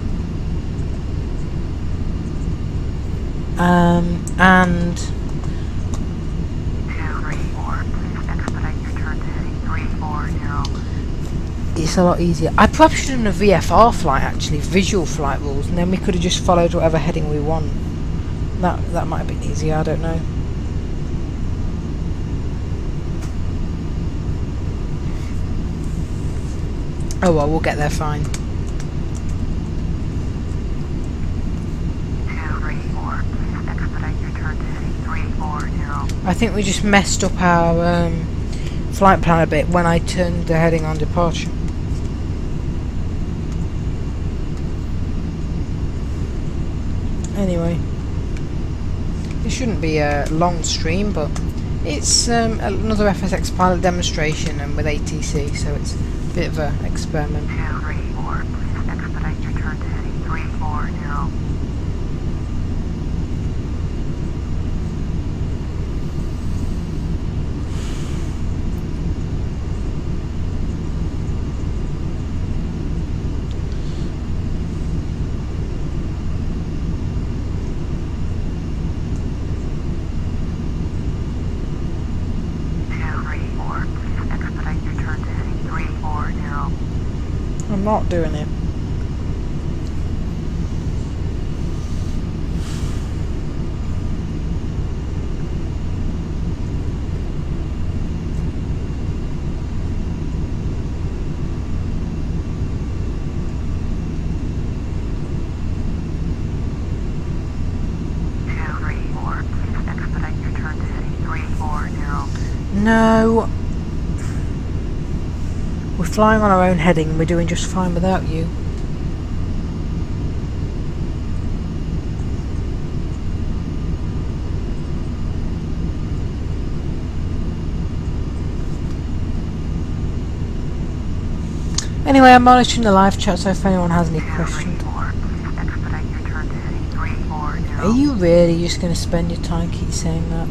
[SPEAKER 1] And
[SPEAKER 6] 234, please expedite your turn to heading 340.
[SPEAKER 1] it's a lot easier. I probably should have done a VFR flight, actually, visual flight rules, and then we could have just followed whatever heading we want. That might have been easier, I don't know. Oh well, we'll get there fine.
[SPEAKER 6] 234, please expedite your turn to heading 340.
[SPEAKER 1] I think we just messed up our flight plan a bit when I turned the heading on departure. Anyway, it shouldn't be a long stream, but it's another FSX pilot demonstration and with ATC, so it's a bit of an experiment.
[SPEAKER 6] 234, please expedite your turn to heading 340.
[SPEAKER 1] I'm not doing it. No. We're flying on our own heading and we're doing just fine without you. Anyway, I'm monitoring the live chat, so if anyone has any questions. Are you really just going to spend your time keep saying that?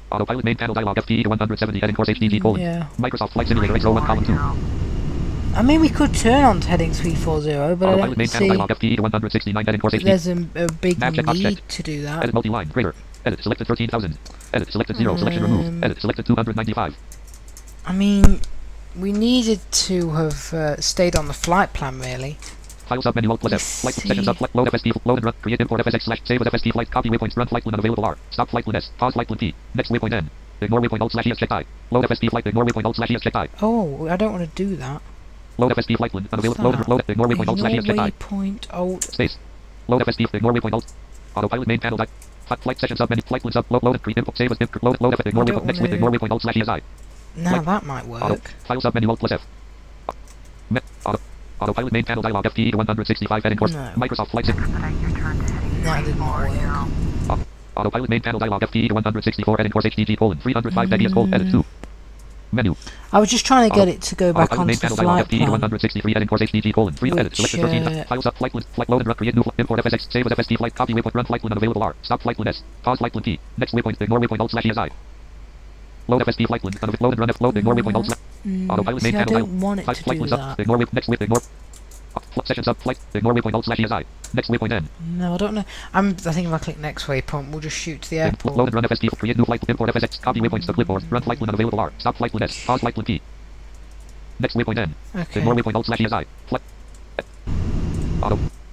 [SPEAKER 3] Autopilot main panel dialog FTE 170 heading course HDG colon.
[SPEAKER 1] Yeah.
[SPEAKER 3] Microsoft Flight Simulator X row 1 column 2.
[SPEAKER 1] I mean, we could turn on to heading 340, but I
[SPEAKER 3] Autopilot
[SPEAKER 1] don't
[SPEAKER 3] main panel
[SPEAKER 1] see
[SPEAKER 3] dialog FTE 169 heading course HDG.
[SPEAKER 1] there's a big
[SPEAKER 3] Nav checkbox
[SPEAKER 1] need
[SPEAKER 3] checked.
[SPEAKER 1] to do that.
[SPEAKER 3] Edit multi-line greater. Edit selected 13,000. Edit selected 0. Selection removed. Edit selected 295.
[SPEAKER 1] I mean, we needed to have stayed on the flight plan, really.
[SPEAKER 3] File sub menu alt plus F. Flight section sub flight load FSP load and run. Create import FSX slash save as FSP flight. Copy waypoints. Run flight when unavailable R. Stop flight when S. Pause flight when T. Next waypoint N. Ignore waypoint alt slash ES check I. Load FSP flight. Ignore waypoint alt slash ES check I.
[SPEAKER 1] Oh, I don't want to do that.
[SPEAKER 3] Load FSP flight when unavailable. Load ignore waypoint alt slash ES check I.
[SPEAKER 1] Waypoint alt.
[SPEAKER 3] Space. Load FSP. Ignore waypoint alt. Autopilot main panel. Flight section sub menu. Flight when sub load and create import save as load ignore waypoint next with ignore waypoint alt slash ES I.
[SPEAKER 1] Now that might work.
[SPEAKER 3] File sub menu alt plus F. Autopilot main panel dialog FTE 165 heading course.
[SPEAKER 1] No.
[SPEAKER 3] Microsoft Flight Sim.
[SPEAKER 6] Expedite your turn to heading
[SPEAKER 1] That did not work.
[SPEAKER 3] Autopilot main panel dialog FTE 164 heading course HDG colon 305 EDS colon edit 2. Menu.
[SPEAKER 1] I was just trying to get it to go back onto
[SPEAKER 3] main
[SPEAKER 1] the
[SPEAKER 3] panel dialog
[SPEAKER 1] flight
[SPEAKER 3] FTE
[SPEAKER 1] plan.
[SPEAKER 3] 163 heading course HDG colon 3 edit selected 13 file sub flight load and run create new import FSX save as FSP flight copy waypoint run flight when unavailable R stop flight when S pause flight when T next waypoint ignore waypoint alt slash ESI load FSP flight when load and run F load ignore waypoint alt slash autopilot main
[SPEAKER 1] See, I
[SPEAKER 3] panel
[SPEAKER 1] don't want it
[SPEAKER 3] dialog
[SPEAKER 1] to
[SPEAKER 3] flight
[SPEAKER 1] do
[SPEAKER 3] when
[SPEAKER 1] that.
[SPEAKER 3] sub ignore next waypoint ignore section sub flight ignore waypoint alt slash ESI next waypoint N.
[SPEAKER 1] No, I don't know. I think if I click next waypoint, we'll just shoot to the
[SPEAKER 3] Load
[SPEAKER 1] airport.
[SPEAKER 3] and run FSP create new flight import FSX copy waypoints to clipboard run flight when unavailable R stop flight when S pause flight when T next waypoint N.
[SPEAKER 1] Okay.
[SPEAKER 3] Ignore waypoint alt slash ESI flight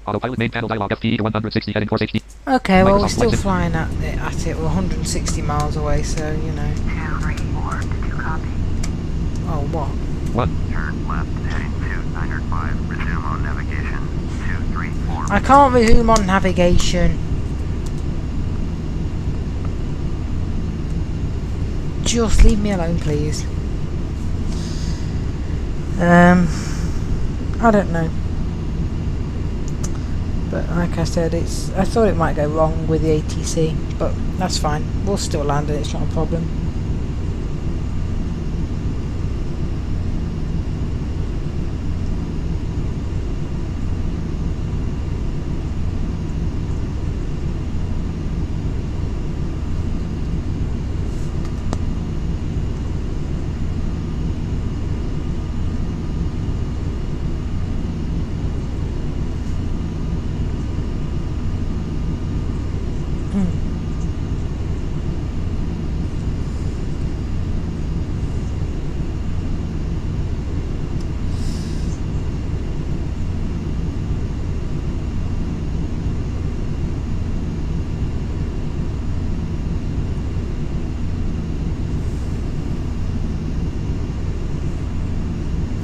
[SPEAKER 3] autopilot main panel dialog FTE 160 heading course HD.
[SPEAKER 1] Okay, well we're
[SPEAKER 3] Microsoft
[SPEAKER 1] still
[SPEAKER 3] Flight Sim.
[SPEAKER 1] flying at it. We're 160 miles away, so you know.
[SPEAKER 6] 234. Did you copy?
[SPEAKER 1] Oh, what?
[SPEAKER 3] 1
[SPEAKER 5] Turn left, heading 2905. Resume on navigation. 234.
[SPEAKER 1] I can't resume on navigation. Just leave me alone, please. I don't know. But like I said, I thought it might go wrong with the ATC, but that's fine. We'll still land it, it's not a problem.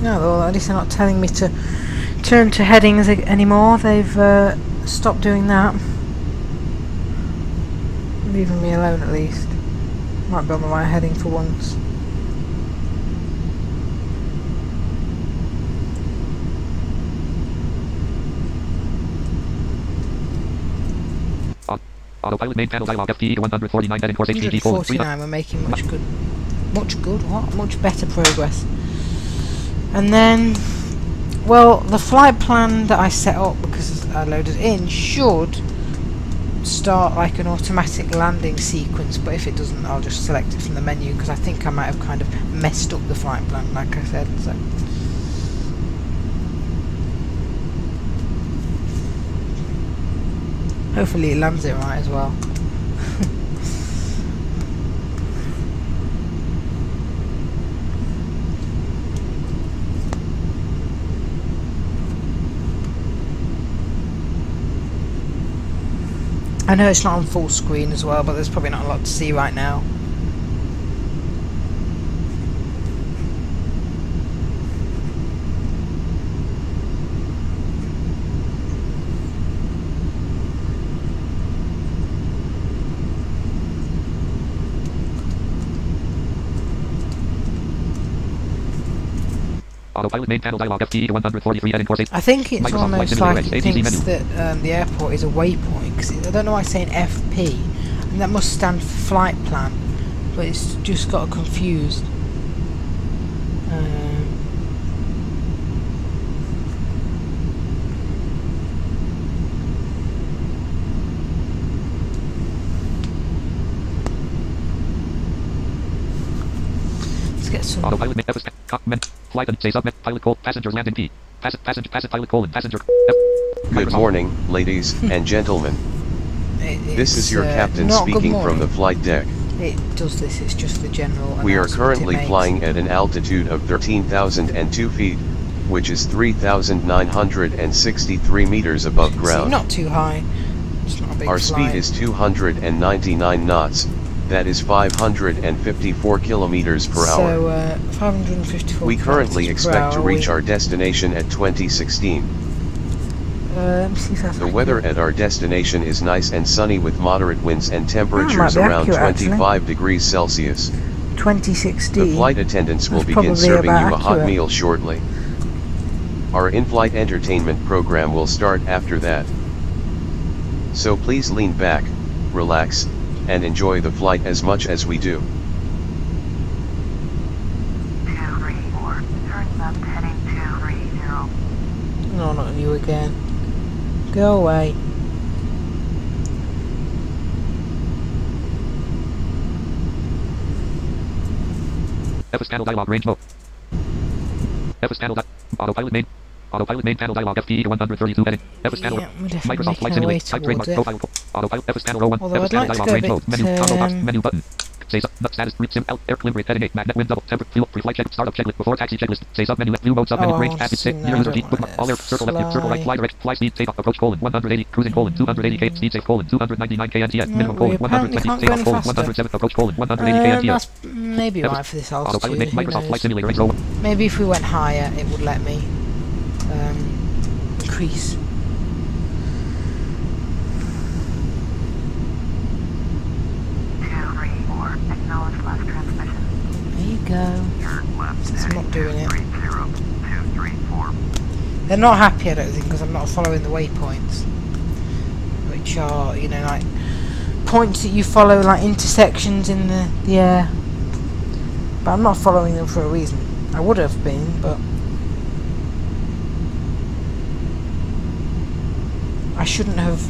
[SPEAKER 1] No, well, at least they're not telling me to turn to headings anymore. They've stopped doing that. Leaving me alone at least. Might be on the right heading for once.
[SPEAKER 3] Autopilot main panel dialog FTE 149 heading course HDG colon 3.
[SPEAKER 1] 149, we're making much better progress. And then, well, the flight plan that I set up, because I loaded in, should start like an automatic landing sequence, but if it doesn't, I'll just select it from the menu, because I think I might have kind of messed up the flight plan, like I said. So hopefully it lands it right as well. I know it's not on full screen as well, but there's probably not a lot to see right now.
[SPEAKER 3] Autopilot main panel dialog FTE 143 heading course 8.
[SPEAKER 1] I think it's
[SPEAKER 3] Microsoft
[SPEAKER 1] almost
[SPEAKER 3] Flight
[SPEAKER 1] like
[SPEAKER 3] Simulator
[SPEAKER 1] it
[SPEAKER 3] ATC
[SPEAKER 1] thinks
[SPEAKER 3] menu.
[SPEAKER 1] that the airport is a waypoint, because I don't know why it's saying FP, and that must stand for flight plan, but it's just got confused. Let's get some.
[SPEAKER 3] Autopilot main FSX comment flight and say submit pilot call passenger landing P passenger pilot colon passenger.
[SPEAKER 4] Good morning, ladies and gentlemen. This is your captain
[SPEAKER 1] not good
[SPEAKER 4] speaking from
[SPEAKER 1] morning.
[SPEAKER 4] the flight deck.
[SPEAKER 1] It does this, it's just the general
[SPEAKER 4] We are
[SPEAKER 1] announcement it
[SPEAKER 4] currently
[SPEAKER 1] makes.
[SPEAKER 4] flying at an altitude of 13,002 feet. which is 3,963 meters above
[SPEAKER 1] See,
[SPEAKER 4] ground.
[SPEAKER 1] not too high. It's not a big
[SPEAKER 4] Our
[SPEAKER 1] flight.
[SPEAKER 4] speed is 299 knots, that is 554 kilometers per hour.
[SPEAKER 1] So 554
[SPEAKER 4] We currently
[SPEAKER 1] kilometers per
[SPEAKER 4] expect to
[SPEAKER 1] hour.
[SPEAKER 4] reach our destination at 2016.
[SPEAKER 1] Let me see if that's
[SPEAKER 4] The weather
[SPEAKER 1] accurate.
[SPEAKER 4] at our destination is nice and sunny with moderate winds and temperatures
[SPEAKER 1] might be
[SPEAKER 4] around
[SPEAKER 1] accurate, actually.
[SPEAKER 4] 25 degrees Celsius.
[SPEAKER 1] 2016.
[SPEAKER 4] The flight attendants will
[SPEAKER 1] That's
[SPEAKER 4] begin
[SPEAKER 1] probably
[SPEAKER 4] serving you
[SPEAKER 1] about
[SPEAKER 4] a hot
[SPEAKER 1] accurate.
[SPEAKER 4] meal shortly. Our in-flight entertainment program will start after that. So please lean back, relax, and enjoy the flight as much as we do.
[SPEAKER 6] 234. Turn left heading 230.
[SPEAKER 1] No, not you again. Go away.
[SPEAKER 3] FS panel dialog range mode. FS panel autopilot main. Autopilot main panel dialog FTE 132 heading. FS panel.
[SPEAKER 1] Yeah, we're definitely
[SPEAKER 3] Microsoft Flight
[SPEAKER 1] making our way
[SPEAKER 3] Simulator. Type trademark
[SPEAKER 1] towards it.
[SPEAKER 3] profile. Autopilot FS panel row 1.
[SPEAKER 1] Although
[SPEAKER 3] FS
[SPEAKER 1] I'd
[SPEAKER 3] panel
[SPEAKER 1] like to
[SPEAKER 3] dialog
[SPEAKER 1] go a
[SPEAKER 3] range mode.
[SPEAKER 1] bit,
[SPEAKER 3] Menu. Toggle box. Menu button. Say sub. Status. Route sim. Air climate heading 8. Magnet wind double. Temper. Fuel. Pre-flight check. Startup checklist. Before taxi checklist. Say sub menu. View mode sub menu.
[SPEAKER 1] Oh, I
[SPEAKER 3] Range
[SPEAKER 1] want
[SPEAKER 3] package
[SPEAKER 1] to
[SPEAKER 3] set.
[SPEAKER 1] see
[SPEAKER 3] Near
[SPEAKER 1] that.
[SPEAKER 3] user
[SPEAKER 1] I
[SPEAKER 3] deep.
[SPEAKER 1] don't
[SPEAKER 3] Bookmark.
[SPEAKER 1] want
[SPEAKER 3] All air.
[SPEAKER 1] it.
[SPEAKER 3] Circle left. Circle right.
[SPEAKER 1] Fly.
[SPEAKER 3] Fly direct. Fly speed. Takeoff. Approach colon 180. Cruising colon 280 k. Speed safe colon 299 k NTS. Minimum
[SPEAKER 1] we
[SPEAKER 3] colon
[SPEAKER 1] apparently
[SPEAKER 3] 120.
[SPEAKER 1] can't go
[SPEAKER 3] Takeoff
[SPEAKER 1] any
[SPEAKER 3] colon
[SPEAKER 1] faster.
[SPEAKER 3] 107. Approach colon 180 k NTS.
[SPEAKER 1] That's maybe right for this altitude.
[SPEAKER 3] Autopilot main.
[SPEAKER 1] Who
[SPEAKER 3] Microsoft Flight
[SPEAKER 1] knows?
[SPEAKER 3] Simulator range row 1.
[SPEAKER 1] Maybe if we went higher, it would let me increase.
[SPEAKER 6] Acknowledge last transmission.
[SPEAKER 1] There you go.
[SPEAKER 5] Turn left
[SPEAKER 1] It's
[SPEAKER 5] heading
[SPEAKER 1] not doing it.
[SPEAKER 5] 234.
[SPEAKER 1] They're not happy, I don't think, because I'm not following the waypoints, which are, you know, like points that you follow, like intersections in the air. But I'm not following them for a reason. I would have been, but I shouldn't have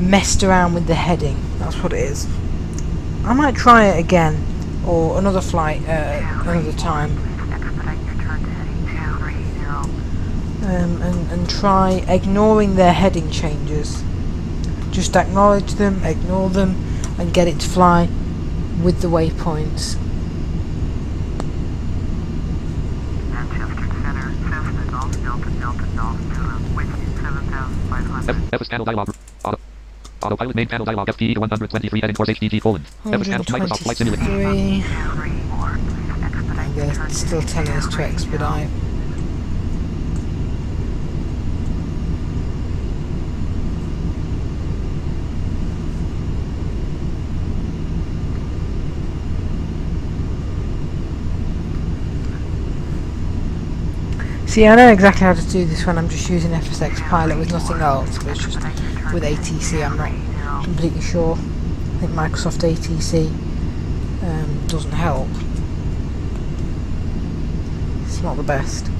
[SPEAKER 1] messed around with the heading. That's what it is. I might try it again, or another flight another time.
[SPEAKER 6] Please expedite your turn to heading 230.
[SPEAKER 1] And try ignoring their heading changes. Just acknowledge them, ignore them, and get it to fly with the waypoints.
[SPEAKER 5] Manchester Center, Cessna Golf Delta Delta Golf Zulu, Whiskey 7500.
[SPEAKER 3] FS panel dialog. Autopilot main panel dialog FTE 123 heading course HDG colon. FS panel Microsoft Flight Simulator.
[SPEAKER 1] 123.
[SPEAKER 6] 234. Please expedite your
[SPEAKER 1] They're
[SPEAKER 6] turn to
[SPEAKER 1] still
[SPEAKER 6] heading
[SPEAKER 1] telling us to
[SPEAKER 6] 230.
[SPEAKER 1] expedite. See, I know exactly how to do this when I'm just using FSX Pilot with nothing else, but it's just with aATC I'm not completely sure. I think Microsoft aATC doesn't help. It's not the best.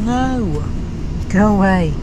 [SPEAKER 1] No! Go away!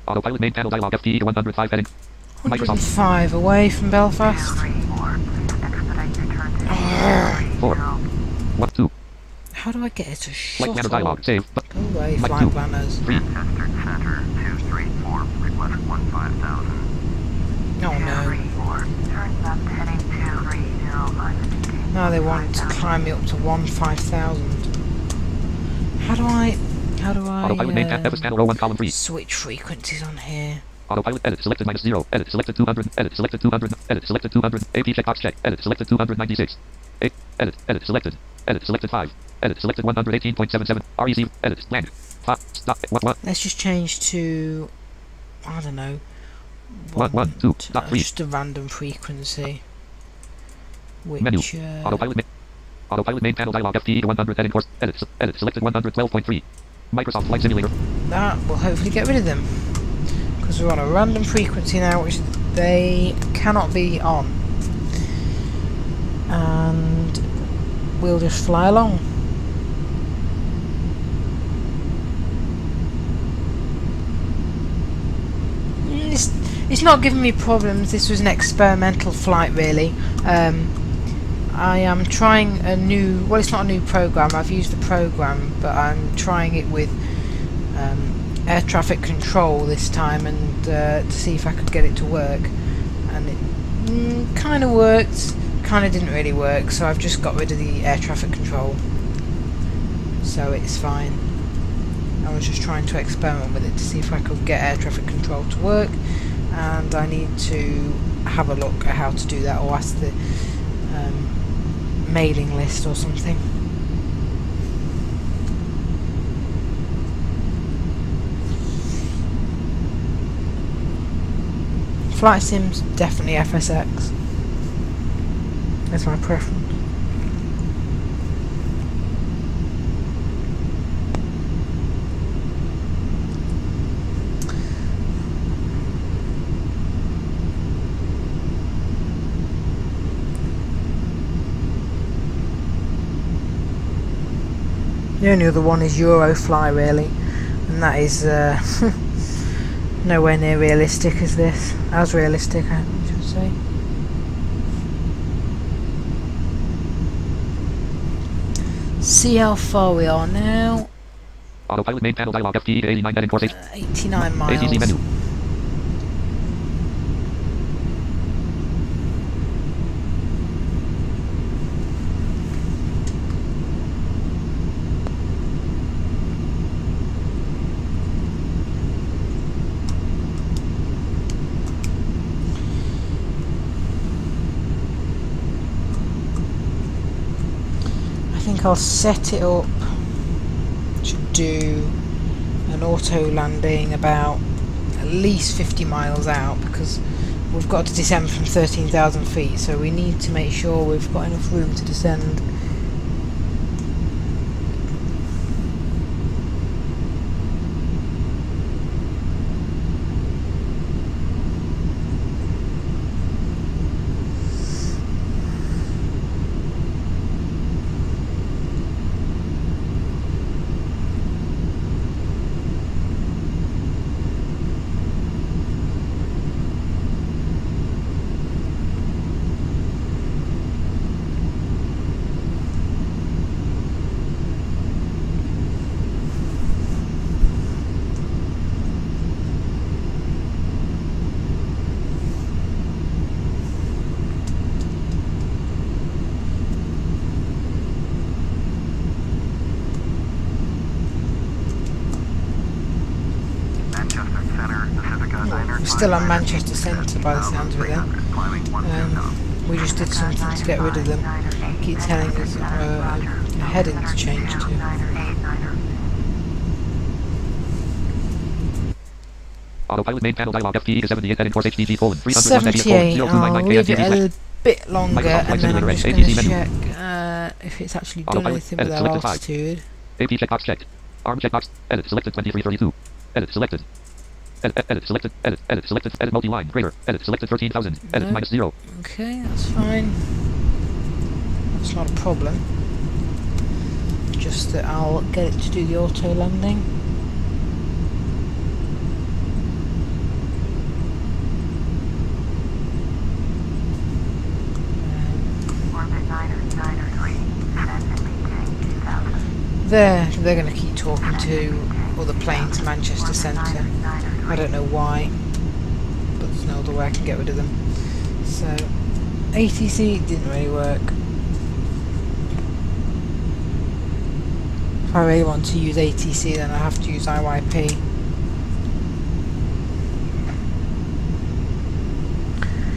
[SPEAKER 3] Autopilot main panel dialog FTE to 105 heading. Microsoft.
[SPEAKER 1] 105 away from Belfast.
[SPEAKER 6] 34, please expedite your turn to heading
[SPEAKER 3] 4.
[SPEAKER 6] 30.
[SPEAKER 3] 1, 2.
[SPEAKER 1] How do I get it to shut
[SPEAKER 3] Flight planner
[SPEAKER 1] up?
[SPEAKER 3] dialog. Save.
[SPEAKER 1] Go away,
[SPEAKER 3] Flight
[SPEAKER 1] flight
[SPEAKER 3] 2.
[SPEAKER 1] planners.
[SPEAKER 3] 3.
[SPEAKER 5] Manchester Center 234, request 15,000.
[SPEAKER 1] Oh no.
[SPEAKER 6] 234, turn left heading 230.
[SPEAKER 1] Now they want to climb me up to 15,000. How do I
[SPEAKER 3] Autopilot main FS panel row 1 column 3.
[SPEAKER 1] switch frequencies on here?
[SPEAKER 3] Autopilot edit selected -0. Edit selected 200. Edit selected 200. Edit selected 200. AP checkbox check. Edit selected 296. Edit selected. Edit selected 5. Edit selected 118.77. REC. Edit blank. Stop. What?
[SPEAKER 1] Let's just change to, I don't know,
[SPEAKER 3] 1, 2, stop, 3.
[SPEAKER 1] just a random frequency. Which
[SPEAKER 3] Menu. Autopilot main panel dialog FTE to 100 heading course. Edit selected 112.3. Microsoft Flight Simulator.
[SPEAKER 1] that will hopefully get rid of them, because we're on a random frequency now which they cannot be on, and we'll just fly along. It's not giving me problems. This was an experimental flight really. I am trying a new, well, it's not a new program, I've used the program, but I'm trying it with air traffic control this time, and to see if I could get it to work, and it kind of worked, kind of didn't really work, so I've just got rid of the air traffic control, so it's fine. I was just trying to experiment with it to see if I could get air traffic control to work, and I need to have a look at how to do that, or ask the mailing list or something. Flight Sim's definitely FSX. That's my preference. The only other one is Eurofly really, and that is nowhere near realistic as this. As realistic, I should say. See how far we are now.
[SPEAKER 3] Autopilot main panel dialog FTE to 89 heading course
[SPEAKER 1] 89 miles.
[SPEAKER 3] AATC menu.
[SPEAKER 1] I think I'll set it up to do an auto landing about at least 50 miles out, because we've got to descend from 13,000 feet, so we need to make sure we've got enough room to descend. We're still on Manchester Centre by the sounds of it then. We just did something to get rid of them. Keep telling us a heading to change to.
[SPEAKER 3] Autopilot main panel dialog FTE to 78 heading course HDG colon
[SPEAKER 1] 78, I'll leave it a little bit longer, and then I'm just going to check if it's actually done anything with our altitude.
[SPEAKER 3] AP checkbox checked. ARM checkbox. Edit selected 2332. Edit selected. Edit selected. Edit selected. Edit multi-line greater. Edit selected 13,000. Edit -0.
[SPEAKER 1] Okay, that's fine. That's not a problem. Just that I'll get it to do the auto landing. they're going to keep talking to other planes, Manchester Centre. I don't know why, but there's no other way I can get rid of them. So aATC didn't really work. If I really want to use aATC, then I have to use IYP.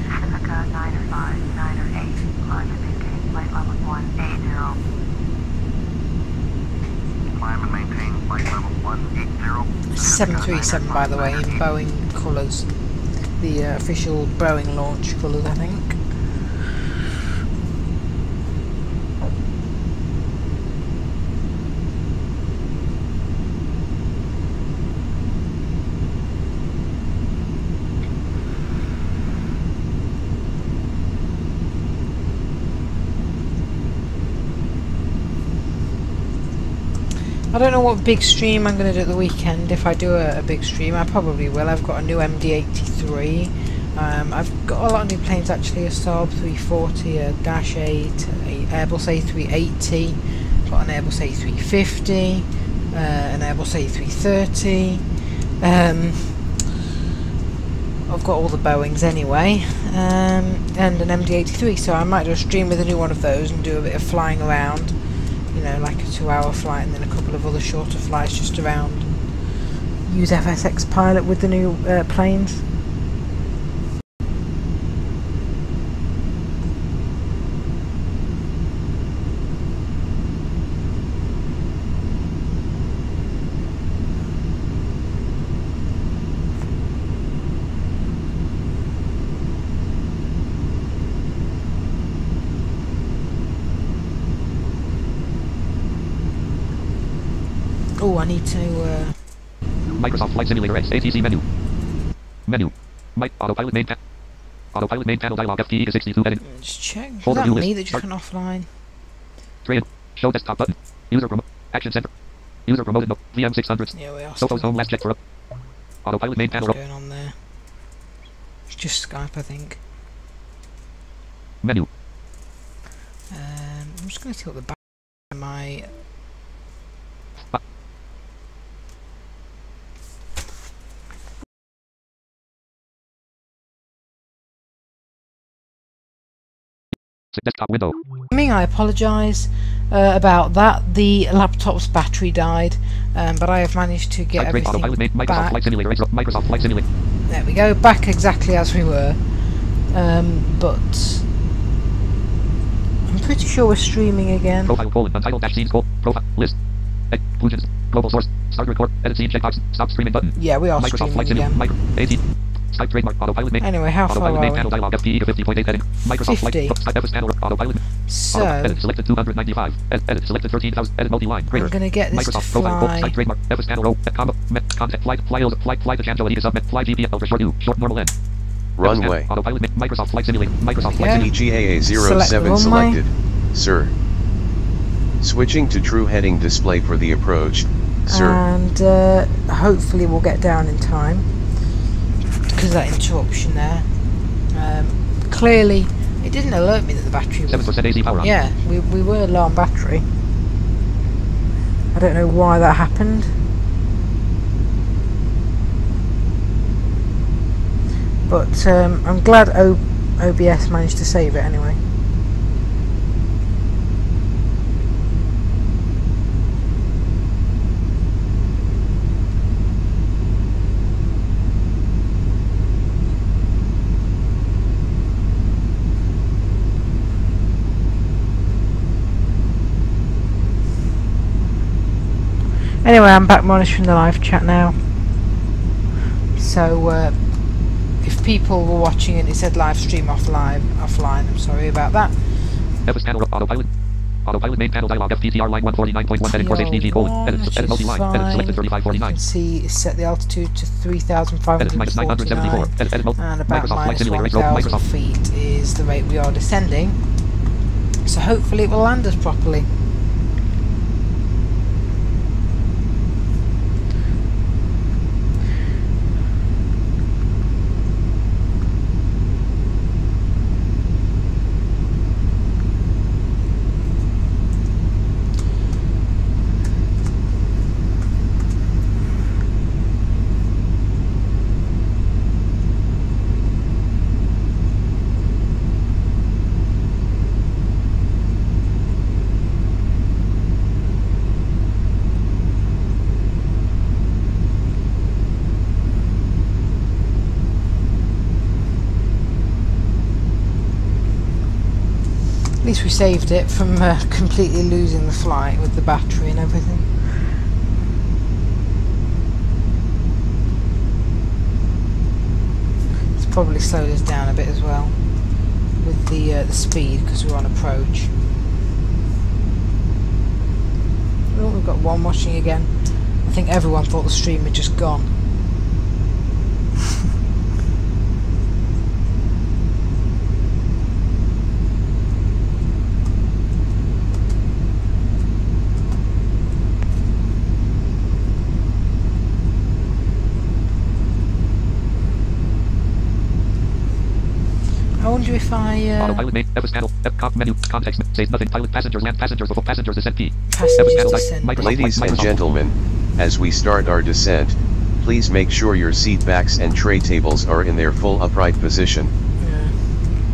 [SPEAKER 6] Pacifica 905, 908, climb and maintain flight level 180.
[SPEAKER 5] Climb and maintain flight level 180.
[SPEAKER 1] 737, by the way, in Boeing colours. The official Boeing launch colours, I think. I don't know what big stream I'm going to do at the weekend. If I do a big stream, I probably will. I've got a new MD-83. I've got a lot of new planes actually, a Saab 340, a Dash 8, an Airbus A380, got an Airbus A350, an Airbus A330. I've got all the Boeings anyway, and an MD-83, so I might do a stream with a new one of those and do a bit of flying around. You know, like a 2-hour flight and then a couple of other shorter flights just around. Use FSX Pilot with the new planes. Oh, I need to.
[SPEAKER 3] Microsoft Flight Simulator X aATC menu. Menu. Autopilot main panel. Autopilot main panel dialog FTE 62 edit.
[SPEAKER 1] Just check. Is
[SPEAKER 3] Folder
[SPEAKER 1] that
[SPEAKER 3] view
[SPEAKER 1] me
[SPEAKER 3] list.
[SPEAKER 1] that just went offline?
[SPEAKER 3] Trade. Show desktop button. User promote. Action center. User promoted. VM 600.
[SPEAKER 1] Yeah, we are.
[SPEAKER 3] Sophos home last check for up. Autopilot main panel.
[SPEAKER 1] What's going on there? It's just Skype, I think.
[SPEAKER 3] Menu.
[SPEAKER 1] I'm just going to tilt the back of my.
[SPEAKER 3] Desktop window.
[SPEAKER 1] I apologise about that. The laptop's battery died, but I have managed to get everything
[SPEAKER 3] Autopilot main Microsoft
[SPEAKER 1] back.
[SPEAKER 3] Flight Simulator X. Microsoft Flight Simulator.
[SPEAKER 1] There we go, back exactly as we were. But I'm pretty sure we're streaming again.
[SPEAKER 3] Profile colon untitled dash scenes colon profile list. Conclusions. Global source. Start record. Edit scene checkbox. Stop streaming button.
[SPEAKER 1] Yeah, we are
[SPEAKER 3] Microsoft Flight
[SPEAKER 1] streaming
[SPEAKER 3] Simulator.
[SPEAKER 1] again.
[SPEAKER 3] Micro. AT. Skype trademark. Autopilot main.
[SPEAKER 1] Anyway, how far
[SPEAKER 3] Autopilot
[SPEAKER 1] are
[SPEAKER 3] main
[SPEAKER 1] we?
[SPEAKER 3] panel dialog FTE 50.8 heading. Microsoft
[SPEAKER 1] 50.
[SPEAKER 3] Flight. Skype FS panel. Autopilot.
[SPEAKER 1] So
[SPEAKER 3] Edit selected 295. Edit selected 13,000. Edit multi-line. Greater.
[SPEAKER 1] I'm going to get this to
[SPEAKER 3] Microsoft profile.
[SPEAKER 1] fly.
[SPEAKER 3] Site trademark. FS panel row. Comma. Contact. Flight to Changelia submit. Fly GPS ultra short U. Short normal end.
[SPEAKER 4] Runway.
[SPEAKER 3] Autopilot. Microsoft Flight Simulator. Microsoft Flight
[SPEAKER 1] Yeah.
[SPEAKER 3] Simulator.
[SPEAKER 4] EGAA
[SPEAKER 1] Select the
[SPEAKER 4] 07
[SPEAKER 1] runway.
[SPEAKER 4] selected. Sir. Switching to true heading display for the approach. Sir.
[SPEAKER 1] And hopefully we'll get down in time because of that interruption there. Clearly, it didn't alert me that the battery was.
[SPEAKER 3] 7% AC power on.
[SPEAKER 1] Yeah, we were low on battery. I don't know why that happened. But I'm glad OBS managed to save it anyway. Anyway, I'm back monitoring the live chat now. So if people were watching and it said live stream offline, I'm sorry about that.
[SPEAKER 3] FS panel autopilot. Autopilot main panel dialog FTTR line 149.1 heading course HDG colon. Edit multi-line. Edit selected
[SPEAKER 1] You
[SPEAKER 3] 3549.
[SPEAKER 1] can see it's set the altitude to
[SPEAKER 3] Edit minus 974.
[SPEAKER 1] 3,549
[SPEAKER 3] Edit
[SPEAKER 1] and about
[SPEAKER 3] Microsoft Flight
[SPEAKER 1] minus
[SPEAKER 3] Simulator.
[SPEAKER 1] 1,000
[SPEAKER 3] Microsoft.
[SPEAKER 1] feet is the rate we are descending. So hopefully it will land us properly. least we saved it from completely losing the flight with the battery and everything. It's probably slowed us down a bit as well with the speed because we're on approach. Oh, we've got one watching again. I think everyone thought the stream had just gone. I wonder if I
[SPEAKER 3] Autopilot main, FS panel, F menu, context, says nothing, pilot, passengers, land, passengers, before passengers, descent P.
[SPEAKER 1] passengers
[SPEAKER 3] panel,
[SPEAKER 1] descend.
[SPEAKER 3] Microsoft,
[SPEAKER 4] Ladies and
[SPEAKER 3] Microsoft.
[SPEAKER 4] gentlemen, as we start our descent, please make sure your seat backs and tray tables are in their full upright position.
[SPEAKER 1] Yeah.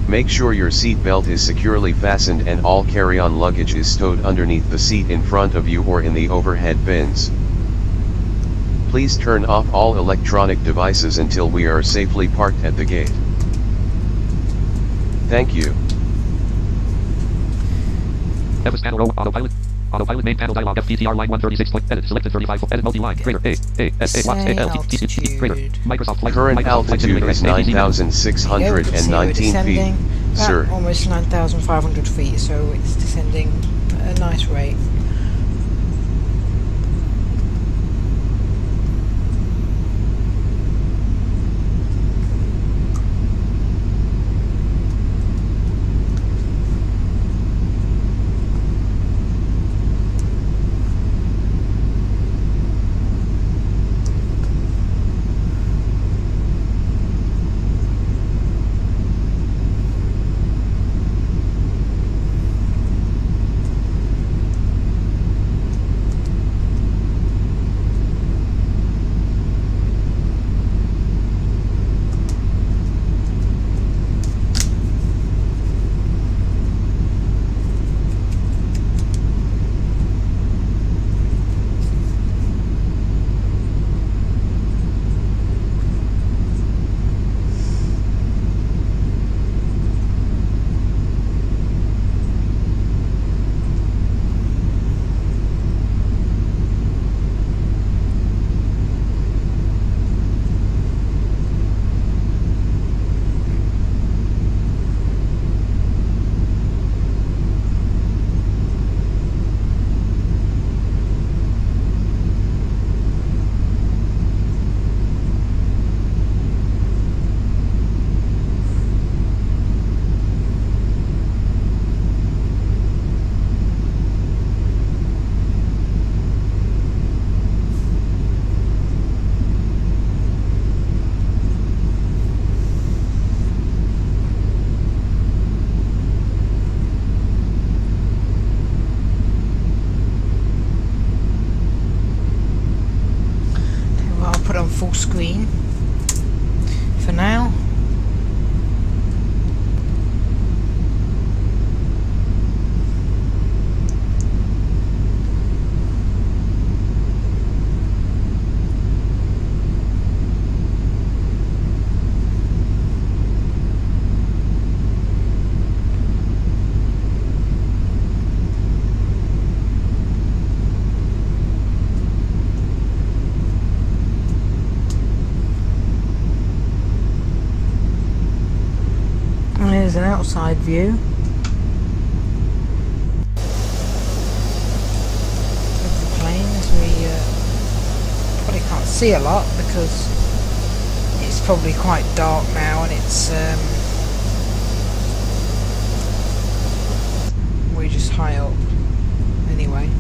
[SPEAKER 4] Make sure your seat belt is securely fastened and all carry-on luggage is stowed underneath the seat in front of you or in the overhead bins. Please turn off all electronic devices until we are safely parked at the gate. Thank you.
[SPEAKER 3] FS panel row, autopilot. Autopilot main panel dialog, FTTR line 136 point, edit, selected 35, edit multi-line, greater, greater, Microsoft flight,
[SPEAKER 4] Current
[SPEAKER 3] Microsoft flight
[SPEAKER 4] altitude
[SPEAKER 3] simulator,
[SPEAKER 4] is
[SPEAKER 3] AATC.
[SPEAKER 4] 9,619 feet. Sir,
[SPEAKER 1] almost 9,500 feet, so it's descending at a nice rate. Full screen for now. There's an outside view of the plane as we probably can't see a lot because it's probably quite dark now and it's we're just high up anyway.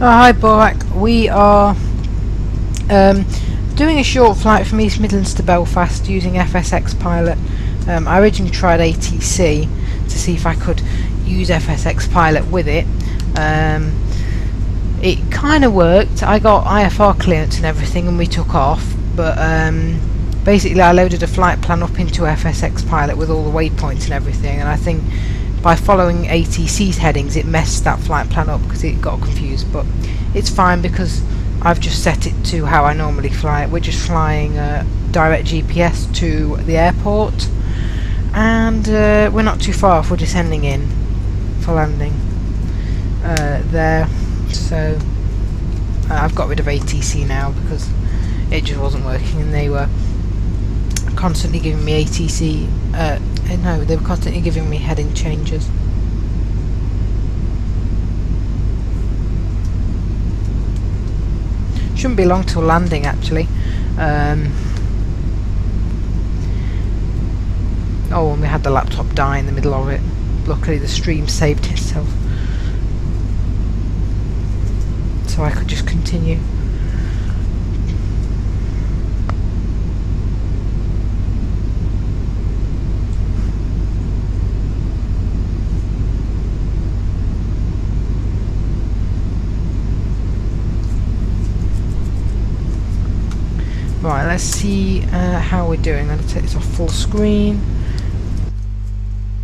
[SPEAKER 1] Oh, hi Borak. We are doing a short flight from East Midlands to Belfast using FSX pilot. I originally tried aATC to see if I could use FSX pilot with it. It kind of worked. I got IFR clearance and everything and we took off, but basically I loaded a flight plan up into FSX pilot with all the waypoints and everything, and I think by following aATC's headings it messed that flight plan up because it got confused, but it's fine because I've just set it to how I normally fly it. We're just flying direct GPS to the airport, and we're not too far off. We're descending in for landing there, so I've got rid of aATC now because it just wasn't working, and they were constantly giving me aATC no, they were constantly giving me heading changes. Shouldn't be long till landing actually. Oh, and we had the laptop die in the middle of it. Luckily the stream saved itself, so I could just continue. Right, let's see how we're doing. I'm going to take this off full screen.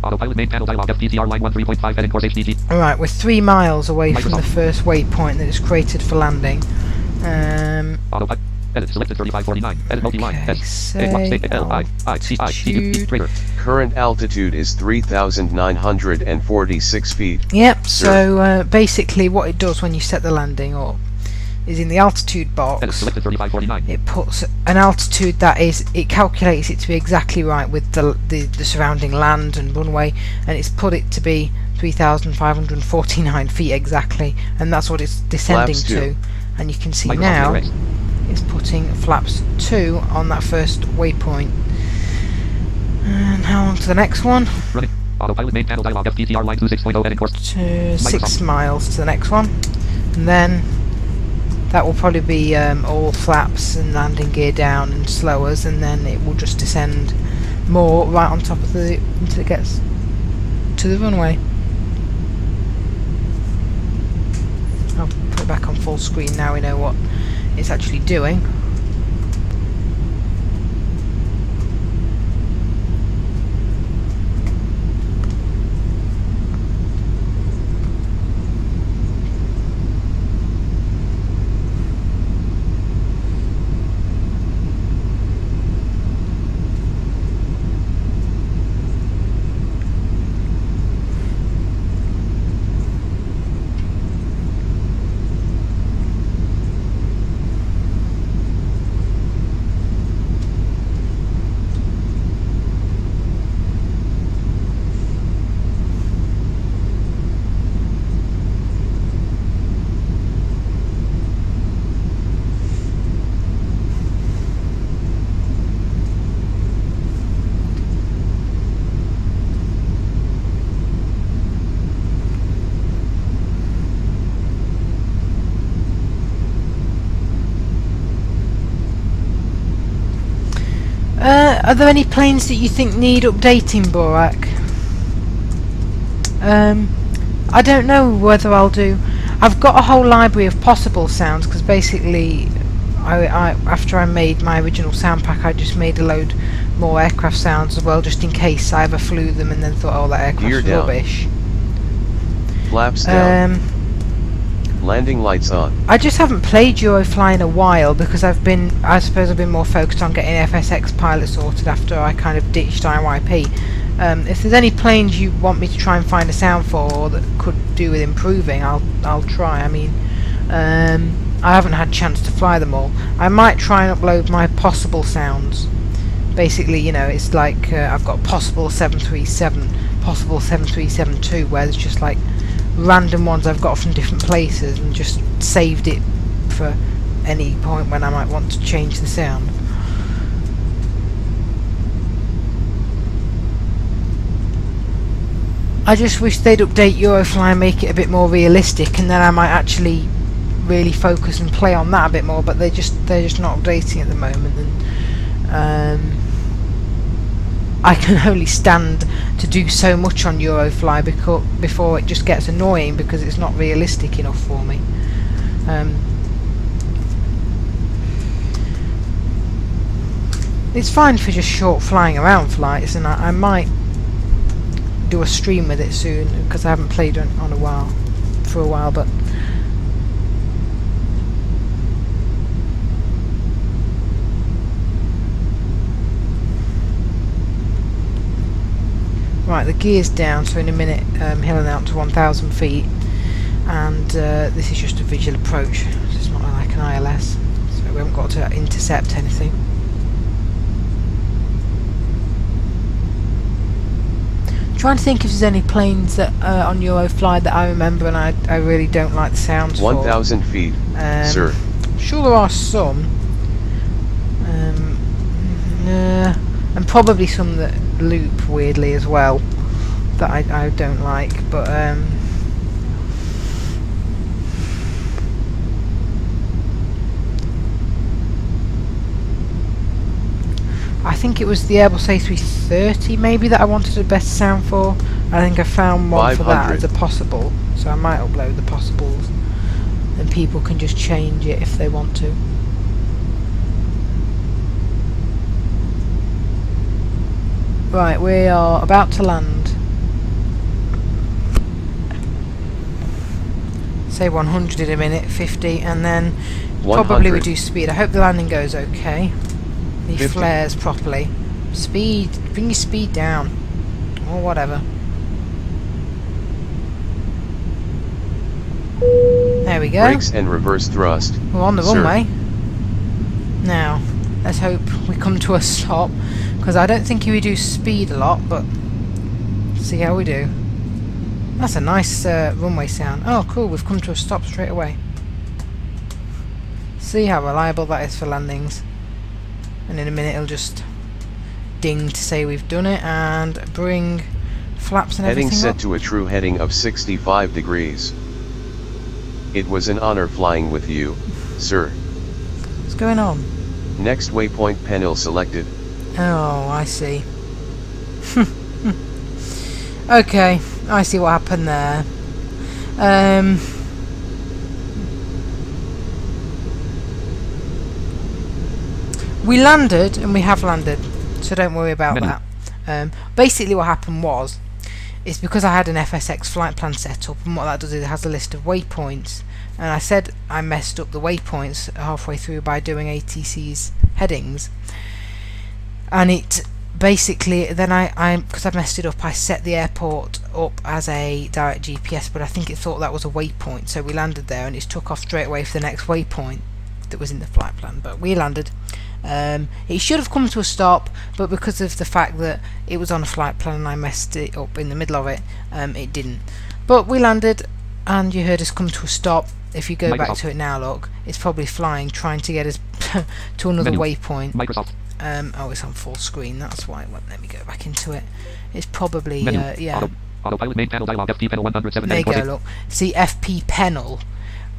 [SPEAKER 3] Autopilot main panel dialog FTTR line 13.5 heading course HDG.
[SPEAKER 1] Alright, we're 3 miles away from the first waypoint that is created for landing.
[SPEAKER 3] Autopilot. Edit selected 3549. Edit multi-line. S. Altitude. Trigger.
[SPEAKER 4] Current altitude is 3,946 feet.
[SPEAKER 1] Yep, so basically what it does when you set the landing or is in the altitude box, it puts an altitude that is, it calculates it to be exactly right with the surrounding land and runway, and it's put it to be 3,549 feet exactly, and that's what it's descending to. And you can see now it's putting flaps 2 on that first waypoint. And how long to the next one?
[SPEAKER 3] Autopilot main panel dialog FTTR line 26.0 heading course.
[SPEAKER 1] To 6 miles to the next one, and then that will probably be all flaps and landing gear down and slowers, and then it will just descend more right on top of the until it gets to the runway. I'll put it back on full screen now we know what it's actually doing. Are there any planes that you think need updating, Borak? I don't know whether I'll do. I've got a whole library of possible sounds because basically, after I made my original sound pack, I just made a load more aircraft sounds as well, just in case I ever flew them and then thought, oh, that aircraft's rubbish.
[SPEAKER 4] Flaps down. Landing lights on.
[SPEAKER 1] I just haven't played Eurofly in a while because I suppose I've been more focused on getting FSX pilot sorted after I kind of ditched IYP. If there's any planes you want me to try and find a sound for or that could do with improving, I'll try. I mean, I haven't had a chance to fly them all. I might try and upload my possible sounds. Basically, you know, it's like I've got possible 737, possible 737-2, where there's just like random ones I've got from different places and just saved it for any point when I might want to change the sound. I just wish they'd update Eurofly and make it a bit more realistic, and then I might actually really focus and play on that a bit more, but they're just not updating at the moment, and I can only stand to do so much on Eurofly before it just gets annoying because it's not realistic enough for me. It's fine for just short flying around flights, and I might do a stream with it soon because I haven't played on for a while, but right, the gear's down, so in a minute heading out to 1,000 feet, and this is just a visual approach, so it's not like an ILS, so we haven't got to intercept anything. Trying to think if there's any planes that on Eurofly that I remember and I really don't like the sounds
[SPEAKER 4] 1,000 feet, sir.
[SPEAKER 1] I'm sure there are some, and probably some that loop weirdly as well that I don't like, but I think it was the Airbus A330 maybe that I wanted the best sound for. I think I found one for that as a possible, so I might upload the possibles and people can just change it if they want to. Right, we are about to land. Say 100 in a minute, 50, and then
[SPEAKER 4] 100.
[SPEAKER 1] probably reduce speed. I hope the landing goes okay. He
[SPEAKER 4] 50.
[SPEAKER 1] flares properly. Speed, bring your speed down, or whatever. There we go.
[SPEAKER 4] Brakes and reverse thrust.
[SPEAKER 1] We're on the
[SPEAKER 4] sir.
[SPEAKER 1] runway. Now, let's hope we come to a stop, because I don't think he reduced speed a lot, but see how we do. That's a nice runway sound. Oh cool, we've come to a stop straight away. See how reliable that is for landings. And in a minute it'll just ding to say we've done it and bring flaps and
[SPEAKER 4] Heading
[SPEAKER 1] everything
[SPEAKER 4] set
[SPEAKER 1] up.
[SPEAKER 4] to a true heading of 65 degrees. It was an honor flying with you, sir.
[SPEAKER 1] What's going on?
[SPEAKER 4] Next waypoint panel selected.
[SPEAKER 1] Oh, I see. Okay, I see what happened there. We landed, and we have landed, so don't worry about that. Basically what happened was, it's because I had an FSX flight plan set up, and what that does is it has a list of waypoints, and I said I messed up the waypoints halfway through by doing aATC's headings, and it basically, then because I messed it up, I set the airport up as a direct GPS, but I think it thought that was a waypoint, so we landed there and it took off straight away for the next waypoint that was in the flight plan, but we landed. It should have come to a stop, but because of the fact that it was on a flight plan and I messed it up in the middle of it, it didn't. But we landed and you heard us come to a stop. If you go back to it now, look, it's probably flying, trying to get us to another waypoint.
[SPEAKER 3] Microsoft.
[SPEAKER 1] Oh, it's on full screen, that's why it won't let me go back into it. It's probably,
[SPEAKER 3] Menu.
[SPEAKER 1] yeah.
[SPEAKER 3] Autopilot main panel dialog, FP panel 107.
[SPEAKER 1] There you go, look. See, FP panel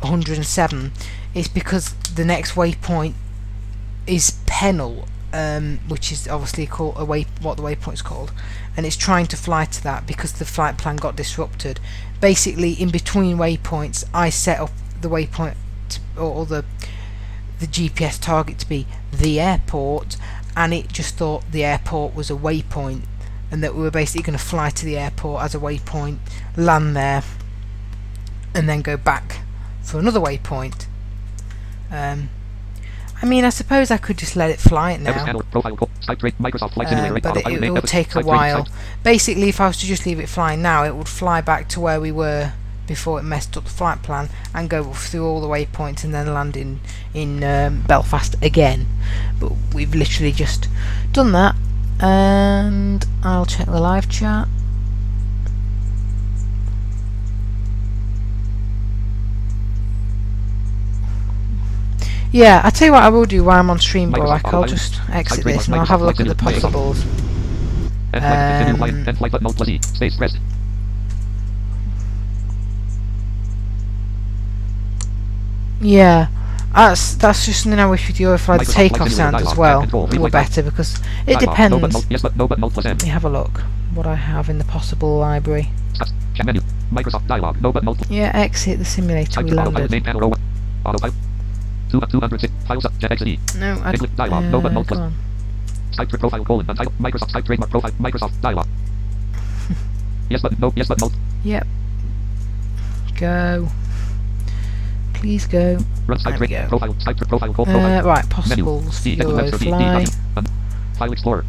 [SPEAKER 1] 107 is because the next waypoint is Pennell, which is obviously called what the waypoint's called, and it's trying to fly to that because the flight plan got disrupted. Basically, in between waypoints, I set up the waypoint or the GPS target to be the airport, and it just thought the airport was a waypoint, and that we were basically going to fly to the airport as a waypoint, land there, and then go back for another waypoint. I mean, I suppose I could just let it fly it now, but it will take a while. Basically, if I was to just leave it flying now, it would fly back to where we were before it messed up the flight plan and go through all the waypoints and then land in Belfast again. But we've literally just done that, and I'll check the live chat. Yeah, I'll tell you what I will do while I'm on stream, Borak. I'll just exit this and I'll have a look at the possibles. Yeah, that's just something I wish with Eurofly, the takeoff sound as well were better, because it depends.
[SPEAKER 3] Yes, but no, but no plus M.
[SPEAKER 1] Let me have a look what I have in the possible library.
[SPEAKER 3] Chat menu. Microsoft dialog. No, but no.
[SPEAKER 1] Yeah, exit the simulator.
[SPEAKER 3] Type
[SPEAKER 1] We
[SPEAKER 3] to auto pilot main
[SPEAKER 1] landed.
[SPEAKER 3] panel row 1. Auto pilot. 206 files up. Jet XE.
[SPEAKER 1] No, I
[SPEAKER 3] Exit dialog. No, but no
[SPEAKER 1] go
[SPEAKER 3] plus.
[SPEAKER 1] on.
[SPEAKER 3] Skype trip profile colon untitled. Microsoft Skype trademark profile. Microsoft dialog. Yes, but no. Yes, but no.
[SPEAKER 1] Yep. Go. Please go.
[SPEAKER 3] Run Skype
[SPEAKER 1] There we
[SPEAKER 3] trade
[SPEAKER 1] go.
[SPEAKER 3] profile. Skype trip profile profile.
[SPEAKER 1] Right, possibles.
[SPEAKER 3] Menu. D. Web D.
[SPEAKER 1] Eurofly.
[SPEAKER 3] File Explorer.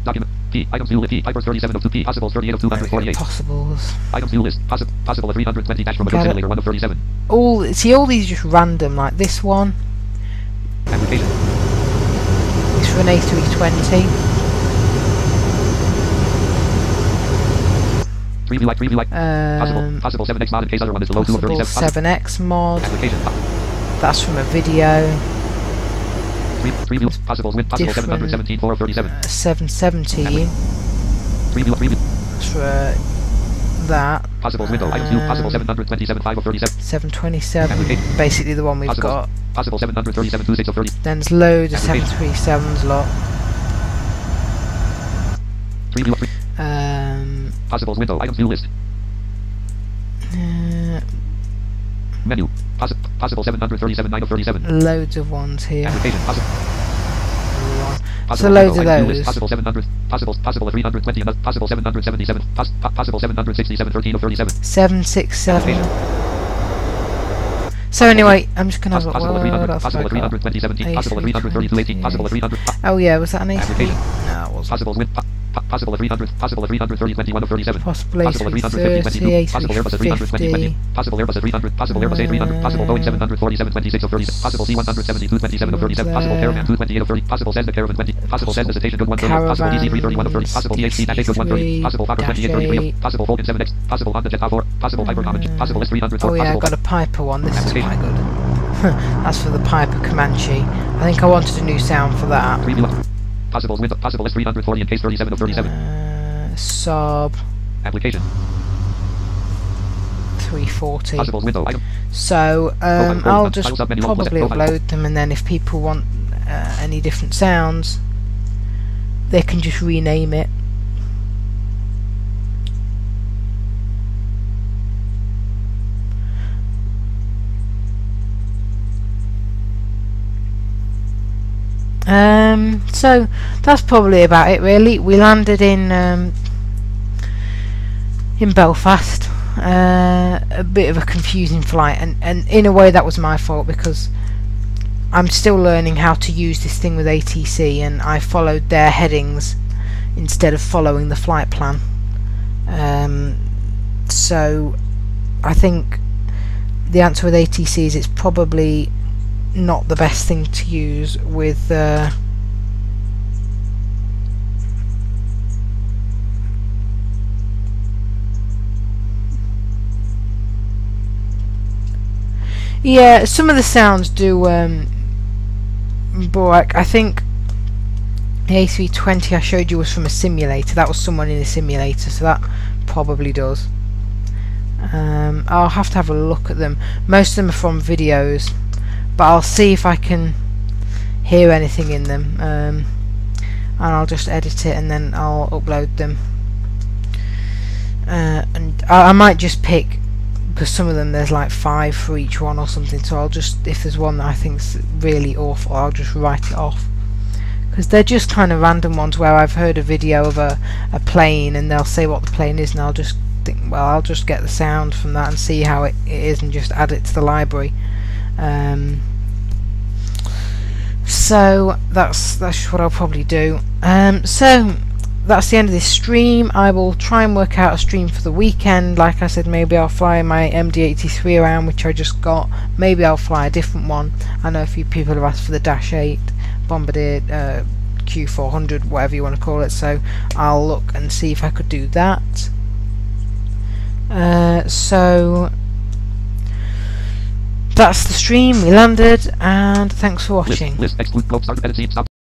[SPEAKER 3] Document. P. Items view list. P. Hyper 37 of 2P. Possibles 38 of
[SPEAKER 1] There we go,
[SPEAKER 3] 248.
[SPEAKER 1] possibles.
[SPEAKER 3] Items view list. Possible of 320 dash from a
[SPEAKER 1] Got it.
[SPEAKER 3] simulator 1 of 37.
[SPEAKER 1] All these are just random. Like this one
[SPEAKER 3] Application.
[SPEAKER 1] is for an A320.
[SPEAKER 3] Preview like. Possible 7x mod in case other one is below 2 of
[SPEAKER 1] Possible
[SPEAKER 3] 37.
[SPEAKER 1] 7X mod.
[SPEAKER 3] Application.
[SPEAKER 1] That's from a video.
[SPEAKER 3] Preview. Possible 717 4 of 37.
[SPEAKER 1] 717.
[SPEAKER 3] Preview.
[SPEAKER 1] That's for that.
[SPEAKER 3] Possible window. Items view. Possible 727 5 of 37.
[SPEAKER 1] 727.
[SPEAKER 3] Application.
[SPEAKER 1] Basically the one we've
[SPEAKER 3] Possible.
[SPEAKER 1] got.
[SPEAKER 3] Possible 737 26 of 30.
[SPEAKER 1] Then there's loads of
[SPEAKER 3] Application.
[SPEAKER 1] 737s lot.
[SPEAKER 3] Preview. Possible window. Items view list. Menu. Possible 737 9 of 37.
[SPEAKER 1] Loads of ones here.
[SPEAKER 3] Application.
[SPEAKER 1] So
[SPEAKER 3] Possible
[SPEAKER 1] loads
[SPEAKER 3] window,
[SPEAKER 1] of
[SPEAKER 3] items view list.
[SPEAKER 1] those.
[SPEAKER 3] Possible 700. Possible 320. Possible 777. Possible 767 13 of 37.
[SPEAKER 1] 767. So anyway, I'm just gonna have a
[SPEAKER 3] Possible
[SPEAKER 1] look.
[SPEAKER 3] 300.
[SPEAKER 1] What else have I
[SPEAKER 3] Possible
[SPEAKER 1] got?
[SPEAKER 3] 320 17. Possible 332 18. Possible 300.
[SPEAKER 1] Oh yeah, was that an A3?
[SPEAKER 3] Application.
[SPEAKER 1] No, it wasn't.
[SPEAKER 3] Possible win. Possible 300. Possible 330 21 of 37.
[SPEAKER 1] Possible
[SPEAKER 3] Possible 350 22. Possible Airbus 320 20. Possible Airbus 300. Possible Airbus A300. Possible Boeing 747 26 of 37. Possible C172 27 of 37. Possible Caravan 228 of 30. Possible Cessna Caravan 20. Possible Cessna Citation Good 130. Possible DC 331 of 30. Possible DHC-8 Good 130. Possible Fokker 28 33. Possible Falcon 7X. Possible Honda Jet 4. Possible Piper Comanche. Possible S300.
[SPEAKER 1] Oh yeah, I got a Piper one. This is quite good. That's for the Piper Comanche. I think I wanted a new sound for that.
[SPEAKER 3] Preview. Possible window. Possible S340 in case 37 of 37.
[SPEAKER 1] Saab
[SPEAKER 3] Application.
[SPEAKER 1] 340.
[SPEAKER 3] Possible window item.
[SPEAKER 1] So I'll just probably upload them, and then if people want any different sounds, they can just rename it. So that's probably about it really. We landed in Belfast. A bit of a confusing flight, and in a way that was my fault, because I'm still learning how to use this thing with aATC, and I followed their headings instead of following the flight plan. So I think the answer with aATC is it's probably not the best thing to use with yeah, some of the sounds do but I think the A320 I showed you was from a simulator. That was someone in a simulator, so that probably does. I'll have to have a look at them. Most of them are from videos, but I'll see if I can hear anything in them, and I'll just edit it and then I'll upload them. And I might just pick, because some of them there's like 5 for each one or something, so I'll just, if there's one that I think's really awful, I'll just write it off, because they're just kind of random ones where I've heard a video of a plane and they'll say what the plane is, and I'll just think, well, I'll just get the sound from that and see how it is and just add it to the library. So that's just what I'll probably do. So that's the end of this stream. I will try and work out a stream for the weekend. Like I said, maybe I'll fly my MD-83 around, which I just got. Maybe I'll fly a different one. I know a few people have asked for the Dash 8 Bombardier Q400, whatever you want to call it, so I'll look and see if I could do that. So that's the stream. We landed, and thanks for watching.
[SPEAKER 3] List exclude globe start edit scene stop.